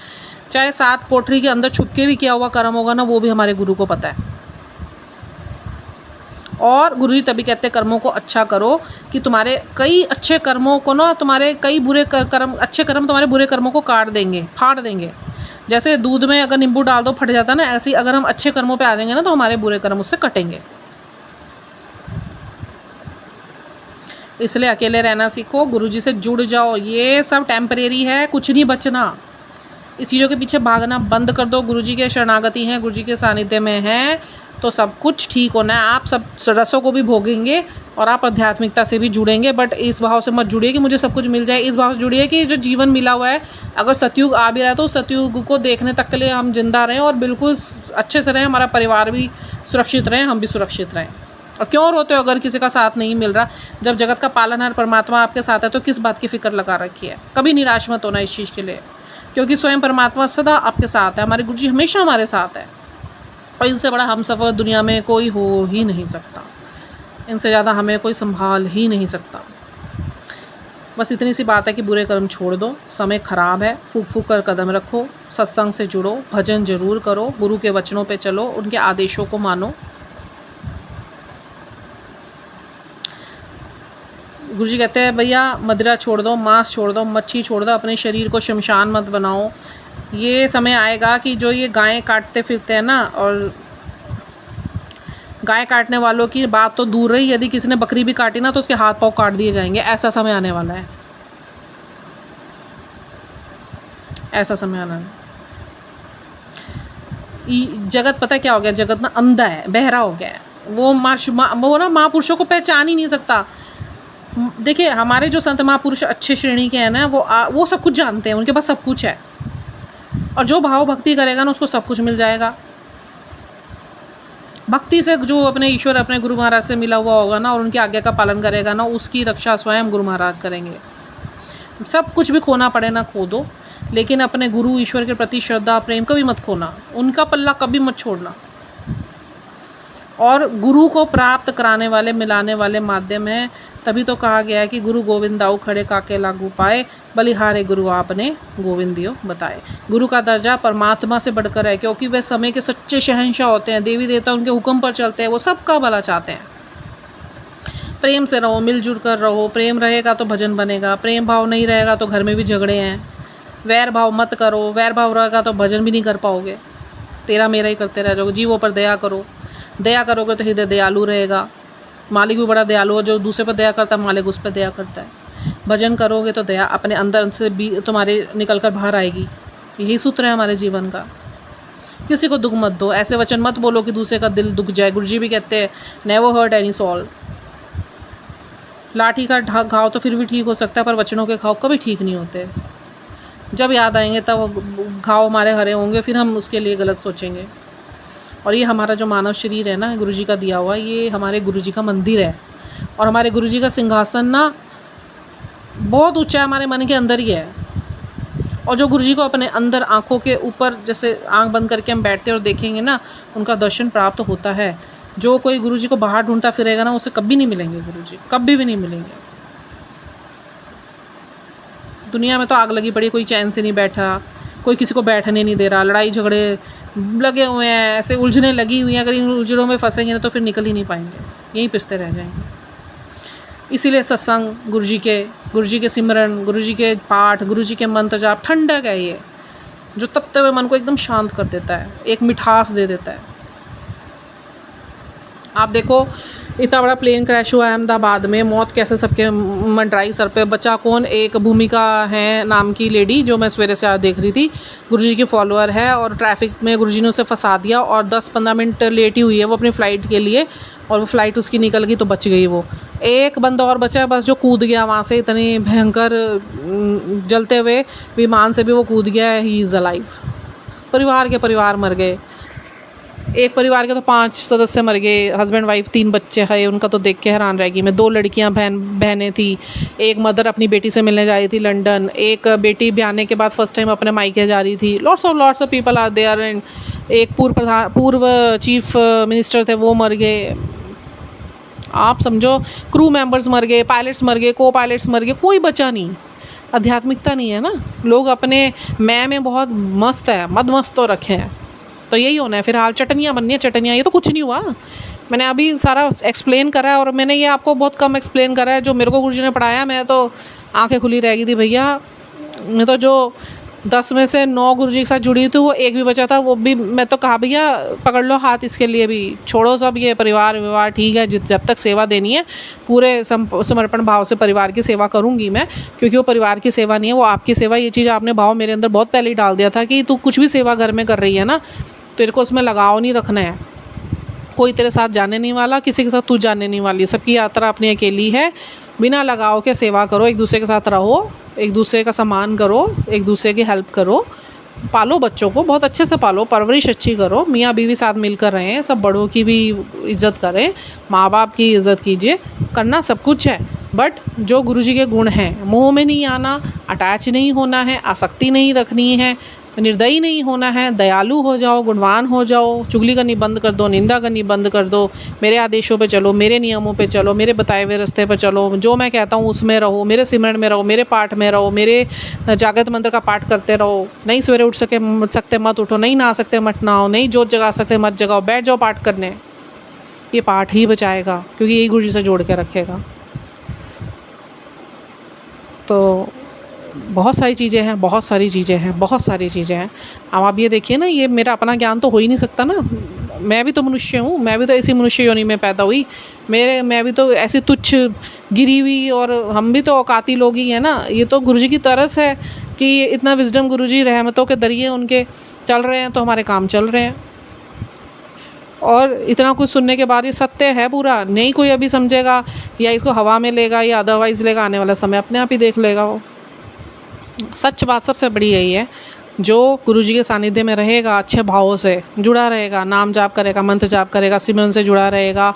चाहे 7 कोठरी के अंदर छुप के भी किया हुआ कर्म होगा ना, वो भी हमारे गुरु को पता है। और गुरु जी तभी कहते कर्मों को अच्छा करो कि तुम्हारे कई अच्छे कर्मों को ना, तुम्हारे कई बुरे कर्म, अच्छे कर्म तुम्हारे बुरे कर्मों को काट देंगे, फाड़ देंगे। जैसे दूध में अगर नींबू डाल दो फट जाता है ना, ऐसे ही अगर हम अच्छे कर्मों पे आ जाएंगे ना, तो हमारे बुरे कर्म उससे कटेंगे। इसलिए अकेले रहना सीखो, गुरुजी से जुड़ जाओ। ये सब टेम्परेरी है, कुछ नहीं बचना। इस चीज़ों के पीछे भागना बंद कर दो। गुरुजी के शरणागति हैं, गुरुजी के सानिध्य में हैं, तो सब कुछ ठीक होना है। आप सब रसों को भी भोगेंगे और आप आध्यात्मिकता से भी जुड़ेंगे। बट इस भाव से मत जुड़िए कि मुझे सब कुछ मिल जाए। इस भाव से जुड़िए कि जो जीवन मिला हुआ है, अगर सतयुग आ भी रहा है तो सतयुग को देखने तक के लिए हम जिंदा रहें और बिल्कुल अच्छे से रहें, हमारा परिवार भी सुरक्षित रहें, हम भी सुरक्षित रहें। और क्यों रोते हो अगर किसी का साथ नहीं मिल रहा? जब जगत का पालनहार परमात्मा आपके साथ है तो किस बात की फिक्र लगा रखी है? कभी निराश मत होना इस चीज़ के लिए, क्योंकि स्वयं परमात्मा सदा आपके साथ है। हमारे गुरुजी हमेशा हमारे साथ है। और इनसे बड़ा हमसफ़र दुनिया में कोई हो ही नहीं सकता। इनसे ज़्यादा हमें कोई संभाल ही नहीं सकता। बस इतनी सी बात है कि बुरे कर्म छोड़ दो, समय ख़राब है, फूक फूक कर कदम रखो, सत्संग से जुड़ो, भजन जरूर करो, गुरु के वचनों पे चलो, उनके आदेशों को मानो। गुरुजी कहते हैं भैया मदिरा छोड़ दो, मांस छोड़ दो, मच्छी छोड़ दो, अपने शरीर को शमशान मत बनाओ। ये समय आएगा कि जो ये गायें काटते फिरते हैं ना, और गाय काटने वालों की बात तो दूर रही, यदि किसी ने बकरी भी काटी ना तो उसके हाथ पांव काट दिए जाएंगे। ऐसा समय आने वाला है, ऐसा समय आना है। जगत पता है क्या हो गया? जगत ना अंधा है, बहरा हो गया है। वो ना महापुरुषों को पहचान ही नहीं सकता। देखिए हमारे जो संत महापुरुष अच्छे श्रेणी के हैं ना, वो सब कुछ जानते हैं, उनके पास सब कुछ है, और जो भाव भक्ति करेगा ना उसको सब कुछ मिल जाएगा। भक्ति से जो अपने ईश्वर अपने गुरु महाराज से मिला हुआ होगा ना और उनकी आज्ञा का पालन करेगा ना, उसकी रक्षा स्वयं गुरु महाराज करेंगे। सब कुछ भी खोना पड़े ना खो दो, लेकिन अपने गुरु ईश्वर के प्रति श्रद्धा प्रेम कभी मत खोना, उनका पल्ला कभी मत छोड़ना। और गुरु को प्राप्त कराने वाले मिलाने वाले माध्यम है। तभी तो कहा गया है कि गुरु गोविंद दाऊ खड़े काके लागू पाए, बलिहारे गुरु आपने गोविंद दियो बताए। गुरु का दर्जा परमात्मा से बढ़कर है, क्योंकि वे समय के सच्चे शहंशाह होते हैं। देवी देवता उनके हुक्म पर चलते हैं, वो सबका भला चाहते हैं। प्रेम से रहो, मिलजुल कर रहो। प्रेम रहेगा तो भजन बनेगा, प्रेम भाव नहीं रहेगा तो घर में भी झगड़े हैं। वैर भाव मत करो, वैर भाव रहेगा तो भजन भी नहीं कर पाओगे, तेरा मेरा ही करते रह जाओगे। जीवों पर दया करो, दया करोगे तो हृदय दयालु रहेगा। मालिक भी बड़ा दयालु है, जो दूसरे पर दया करता है मालिक उस पर दया करता है। भजन करोगे तो दया अपने अंदर से भी तुम्हारे निकल कर बाहर आएगी। यही सूत्र है हमारे जीवन का। किसी को दुख मत दो, ऐसे वचन मत बोलो कि दूसरे का दिल दुख जाए। गुरुजी भी कहते हैं नेवर हर्ट एनी सोल। लाठी का घाव तो फिर भी ठीक हो सकता है, पर वचनों के घाव कभी ठीक नहीं होते। जब याद आएंगे तब घाव हमारे हरे होंगे, फिर हम उसके लिए गलत सोचेंगे। और ये हमारा जो मानव शरीर है ना, गुरुजी का दिया हुआ, ये हमारे गुरुजी का मंदिर है। और हमारे गुरुजी का सिंहासन ना बहुत ऊंचा है, हमारे मन के अंदर ही है। और जो गुरुजी को अपने अंदर आँखों के ऊपर जैसे आँख बंद करके हम बैठते और देखेंगे ना, उनका दर्शन प्राप्त होता है। जो कोई गुरुजी को बाहर ढूंढता फिरेगा ना, उसे कभी नहीं मिलेंगे गुरुजी, कभी भी नहीं मिलेंगे। दुनिया में तो आग लगी पड़ी, कोई चैन से नहीं बैठा, कोई किसी को बैठने नहीं दे रहा, लड़ाई झगड़े लगे हुए हैं, ऐसे उलझने लगी हुई हैं। अगर इन उलझनों में फंसेंगे ना तो फिर निकल ही नहीं पाएंगे, यहीं पिसते रह जाएंगे। इसीलिए सत्संग, गुरुजी के सिमरन, गुरुजी के पाठ, गुरुजी के मंत्र जाप ठंडक है ये, जो तपते हुए मन को एकदम शांत कर देता है, एक मिठास दे देता है। आप देखो इतना बड़ा प्लेन क्रैश हुआ है अहमदाबाद में, मौत कैसे सबके मंडराई सर पे। बचा कौन? एक भूमिका है नाम की लेडी, जो मैं सवेरे से आज देख रही थी, गुरुजी की फॉलोअर है, और ट्रैफिक में गुरुजी ने उसे फंसा दिया और 10-15 मिनट लेट ही हुई है वो अपनी फ़्लाइट के लिए, और वो फ़्लाइट उसकी निकल गई तो बच गई वो। एक बंदा और बचा है बस, जो कूद गया वहाँ से, इतनी भयंकर जलते हुए विमान से भी वो कूद गया है। He is alive. परिवार मर गए। एक परिवार के तो 5 सदस्य मर गए, हस्बैंड वाइफ, 3 बच्चे हैं। उनका तो देख के हैरान रह गई मैं। 2 लड़कियां बहनें थी। एक मदर अपनी बेटी से मिलने जा रही थी लंदन। एक बेटी ब्याने के बाद फर्स्ट टाइम अपने मायके जा रही थी। Lots of people are there. एंड एक पूर्व चीफ मिनिस्टर थे, वो मर गए। आप समझो, क्रू मेंबर्स मर गए, पायलट्स मर गए, को पायलट्स मर गए, कोई बचा नहीं। आध्यात्मिकता नहीं है ना, लोग अपने मैं में बहुत मस्त है, मदमस्त तो रखे हैं। तो यही होना है फिलहाल। चटनियाँ बननी है, चटनियाँ। ये तो कुछ नहीं हुआ, मैंने अभी सारा एक्सप्लेन करा है, और मैंने ये आपको बहुत कम एक्सप्लेन करा है। जो मेरे को गुरुजी ने पढ़ाया, मैं तो आंखें खुली रह गई थी भैया। मैं तो जो 10 में से 9 गुरुजी के साथ जुड़ी थी, वो एक भी बचा था, वो भी मैं तो कहा भैया पकड़ लो हाथ, इसके लिए भी छोड़ो सब ये परिवार विवाह, ठीक है। जब तक सेवा देनी है पूरे समर्पण भाव से परिवार की सेवा करूँगी मैं, क्योंकि वो परिवार की सेवा नहीं है, वो आपकी सेवा। ये चीज़ आपने भाव मेरे अंदर बहुत पहले ही डाल दिया था कि तू कुछ भी सेवा घर में कर रही है ना, तेरे को उसमें लगाव नहीं रखना है। कोई तेरे साथ जाने नहीं वाला, किसी के साथ तू जाने नहीं वाली। सबकी यात्रा अपनी अकेली है। बिना लगाव के सेवा करो, एक दूसरे के साथ रहो, एक दूसरे का सम्मान करो, एक दूसरे की हेल्प करो। पालो बच्चों को बहुत अच्छे से पालो, परवरिश अच्छी करो। मियाँ बीवी साथ मिलकर रहें, सब बड़ों की भी इज़्ज़त करें, माँ बाप की इज़्ज़त कीजिए। करना सब कुछ है, बट जो गुरुजी के गुण हैं, मोह में नहीं आना, अटैच नहीं होना है, आसक्ति नहीं रखनी है, निर्दयी नहीं होना है, दयालु हो जाओ, गुणवान हो जाओ, चुगली करनी बंद कर दो, निंदा करनी बंद कर दो। मेरे आदेशों पे चलो, मेरे नियमों पे चलो, मेरे बताए हुए रास्ते पे चलो, जो मैं कहता हूँ उसमें रहो, मेरे सिमरन में रहो, मेरे पाठ में रहो, मेरे जागृत मंत्र का पाठ करते रहो। नहीं सवेरे उठ सकते मत उठो, नहीं नहा सकते मत नहाओ, नहीं जोत जगा सकते मत जगाओ, बैठ जाओ पाठ करने। ये पाठ ही बचाएगा, क्योंकि यही गुरुजी से जोड़ के रखेगा। तो बहुत सारी चीज़ें हैं, बहुत सारी चीज़ें हैं। अब आप ये देखिए ना, ये मेरा अपना ज्ञान तो हो ही नहीं सकता ना। मैं भी तो मनुष्य हूँ, मैं भी तो ऐसी मनुष्य योनि में पैदा हुई। मैं भी तो ऐसी तुच्छ गिरी हुई, और हम भी तो औकाती लोग ही हैं ना। ये तो गुरुजी की तरस है कि इतना विजडम गुरुजी रहमतों के दरिए उनके चल रहे हैं, तो हमारे काम चल रहे हैं। और इतना कुछ सुनने के बाद ये सत्य है पूरा, नहीं कोई अभी समझेगा या इसको हवा में लेगा या अदरवाइज़ लेगा, आने वाला समय अपने आप ही देख लेगा वो। सच बात सबसे बड़ी यही है, जो गुरुजी के सानिध्य में रहेगा, अच्छे भावों से जुड़ा रहेगा, नाम जाप करेगा, मंत्र जाप करेगा, सिमरन से जुड़ा रहेगा।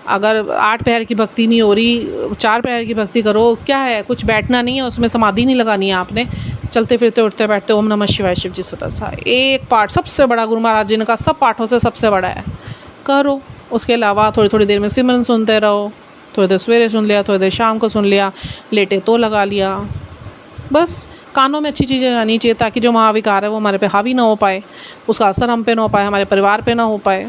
अगर 8 पैर की भक्ति नहीं हो रही, 4 पैर की भक्ति करो, क्या है, कुछ बैठना नहीं है, उसमें समाधि नहीं लगानी है आपने, चलते फिरते उठते बैठते ओम नमः शिवाय शिव जी सदा सहाय, एक पाठ सबसे बड़ा गुरु महाराज जी ने कहा सब पाठों से सबसे बड़ा है, करो। उसके अलावा थोड़ी थोड़ी देर में सिमरन सुनते रहो, थोड़ी देर सवेरे सुन लिया, थोड़ी देर शाम को सुन लिया, लेटे तो लगा लिया। बस कानों में अच्छी चीज़ें आनी चाहिए ताकि जो महाविकार है वो हमारे पे हावी ना हो पाए, उसका असर हम पे ना हो पाए, हमारे परिवार पे ना हो पाए।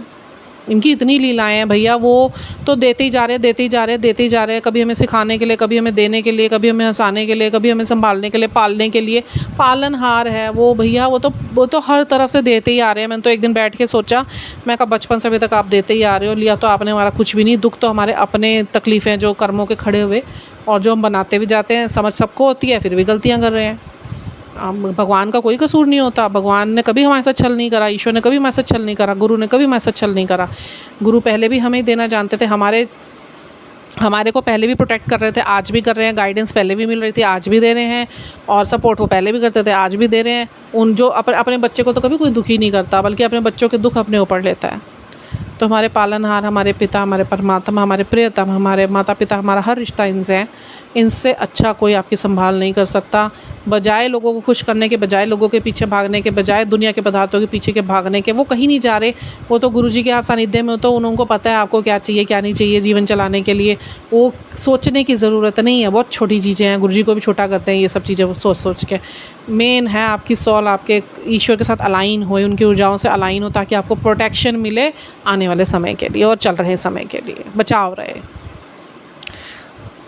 इनकी इतनी लीलाएं हैं भैया, वो तो देते ही जा रहे, देते ही जा रहे, देते ही जा रहे हैं, कभी हमें सिखाने के लिए, कभी हमें देने के लिए, कभी हमें हंसाने के लिए, कभी हमें संभालने के लिए, पालने के लिए। पालनहार है वो भैया, वो तो हर तरफ से देते ही आ रहे हैं। मैंने तो एक दिन बैठ के सोचा, मैं कहा बचपन से अभी तक आप देते ही आ रहे हो, लिया तो आपने हमारा कुछ भी नहीं, दुख तो हमारे अपने तकलीफ़ें जो कर्मों के खड़े हुए, और जो हम बनाते भी जाते हैं, समझ सबको होती है, फिर भी गलतियाँ कर रहे हैं। भगवान का कोई कसूर नहीं होता, भगवान ने कभी हमारे साथ छल नहीं करा, ईश्वर ने कभी हमारे साथ छल नहीं करा, गुरु ने कभी हमारे साथ छल नहीं करा। गुरु पहले भी हमें देना जानते थे, हमारे को पहले भी प्रोटेक्ट कर रहे थे, आज भी कर रहे हैं, गाइडेंस पहले भी मिल रही थी, आज भी दे रहे हैं, और सपोर्ट वो पहले भी करते थे, आज भी दे रहे हैं। उन जो अपने बच्चे को तो कभी कोई दुखी नहीं करता, बल्कि अपने बच्चों के दुख अपने ऊपर लेता है। तो हमारे पालनहार, हमारे पिता, हमारे परमात्मा, हमारे प्रियतम, हमारे माता पिता, हमारा हर रिश्ता इनसे है। इनसे अच्छा कोई आपकी संभाल नहीं कर सकता। बजाय लोगों को खुश करने के, बजाय लोगों के पीछे भागने के, बजाय दुनिया के पदार्थों के पीछे के भागने के, वो कहीं नहीं जा रहे। वो तो गुरुजी के सानिध्य में, तो उनको पता है आपको क्या चाहिए क्या नहीं चाहिए जीवन चलाने के लिए। वो सोचने की ज़रूरत नहीं है, बहुत छोटी चीज़ें हैं, गुरुजी को भी छोटा करते हैं ये सब चीज़ें, वो सोच सोच के। मेन है आपकी सॉल आपके ईश्वर के साथ अलाइन हो, उनकी ऊर्जाओं से अलाइन हो, ताकि आपको प्रोटेक्शन मिले आने वाले समय के लिए और चल रहे समय के लिए, बचाव रहे।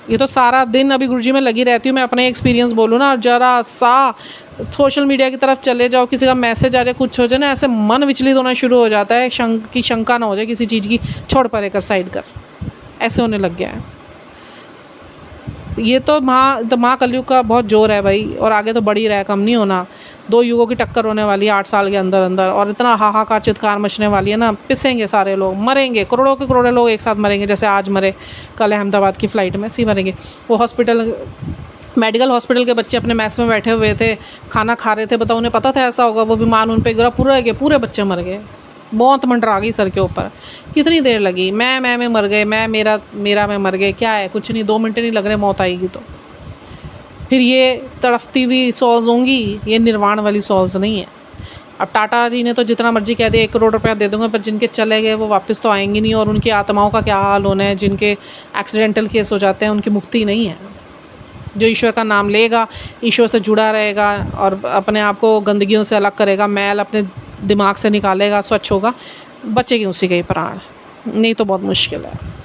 ये तो सारा दिन अभी गुरुजी में लगी रहती हूँ, मैं अपने एक्सपीरियंस बोलूँ ना, और ज़रा सा सोशल मीडिया की तरफ चले जाओ, किसी का मैसेज आ जाए, कुछ हो जाए ना, ऐसे मन विचलित होना शुरू हो जाता है, शंका ना हो जाए किसी चीज़ की, छोड़ परे कर, साइड कर, ऐसे होने लग गया है। ये तो महाकलयुग का बहुत जोर है भाई, और आगे तो बढ़ ही रहा है, कम नहीं होना। 2 युगों की टक्कर होने वाली है 8 साल के अंदर अंदर, और इतना हाहाकार चित्कार मचने वाली है ना, पिसेंगे सारे लोग, मरेंगे, करोड़ों के करोड़ों लोग एक साथ मरेंगे, जैसे आज मरे, कल अहमदाबाद की फ़्लाइट में सी मरेंगे। वो मेडिकल हॉस्पिटल के बच्चे अपने मैस में बैठे हुए थे, खाना खा रहे थे, बताओ उन्हें पता था ऐसा होगा, वो विमान उन पर गिरा, पूरे बच्चे मर गए, बहुत मंडरा गई सर के ऊपर। कितनी देर लगी, मैं में मर गए, मेरा में मर गए, क्या है, कुछ नहीं, 2 मिनट नहीं लग रहे, मौत आएगी। तो फिर ये तड़फती हुई सॉल्स होंगी, ये निर्वाण वाली सॉल्स नहीं है। अब टाटा जी ने तो जितना मर्जी कह दिया 1 करोड़ रुपया दे दूंगा, पर जिनके चले गए वो वापस तो आएंगे नहीं, और उनकी आत्माओं का क्या हाल होना है, जिनके एक्सीडेंटल केस हो जाते हैं, उनकी मुक्ति नहीं है। जो ईश्वर का नाम लेगा, ईश्वर से जुड़ा रहेगा, और अपने आप को गंदगियों से अलग करेगा, मैल अपने दिमाग से निकालेगा, स्वच्छ होगा, बचेगी उसी के ही प्राण, नहीं तो बहुत मुश्किल है।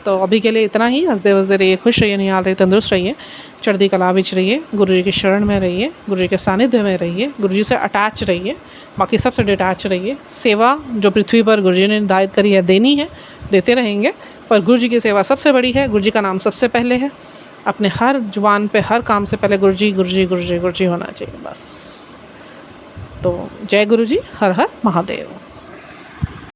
तो अभी के लिए इतना ही। हंसदे वसदे रहिए, खुश रहिए, निहाल रहिए, तंदुरुस्त रहिए, चढ़ती कला विच रहिए, गुरु जी की शरण में रहिए, गुरु जी के सानिध्य में रहिए, गुरु जी से अटैच रहिए, बाकी सबसे डिटैच रहिए। सेवा जो पृथ्वी पर गुरु जी ने निर्धारित करी है, देनी है, देते रहेंगे, पर गुरु जी की सेवा सबसे बड़ी है, गुरु जी का नाम सबसे पहले है। अपने हर जुबान पे, हर काम से पहले गुरु जी गुरु जी गुरु जी गुरु जी होना चाहिए, बस। तो जय गुरु जी, हर हर महादेव।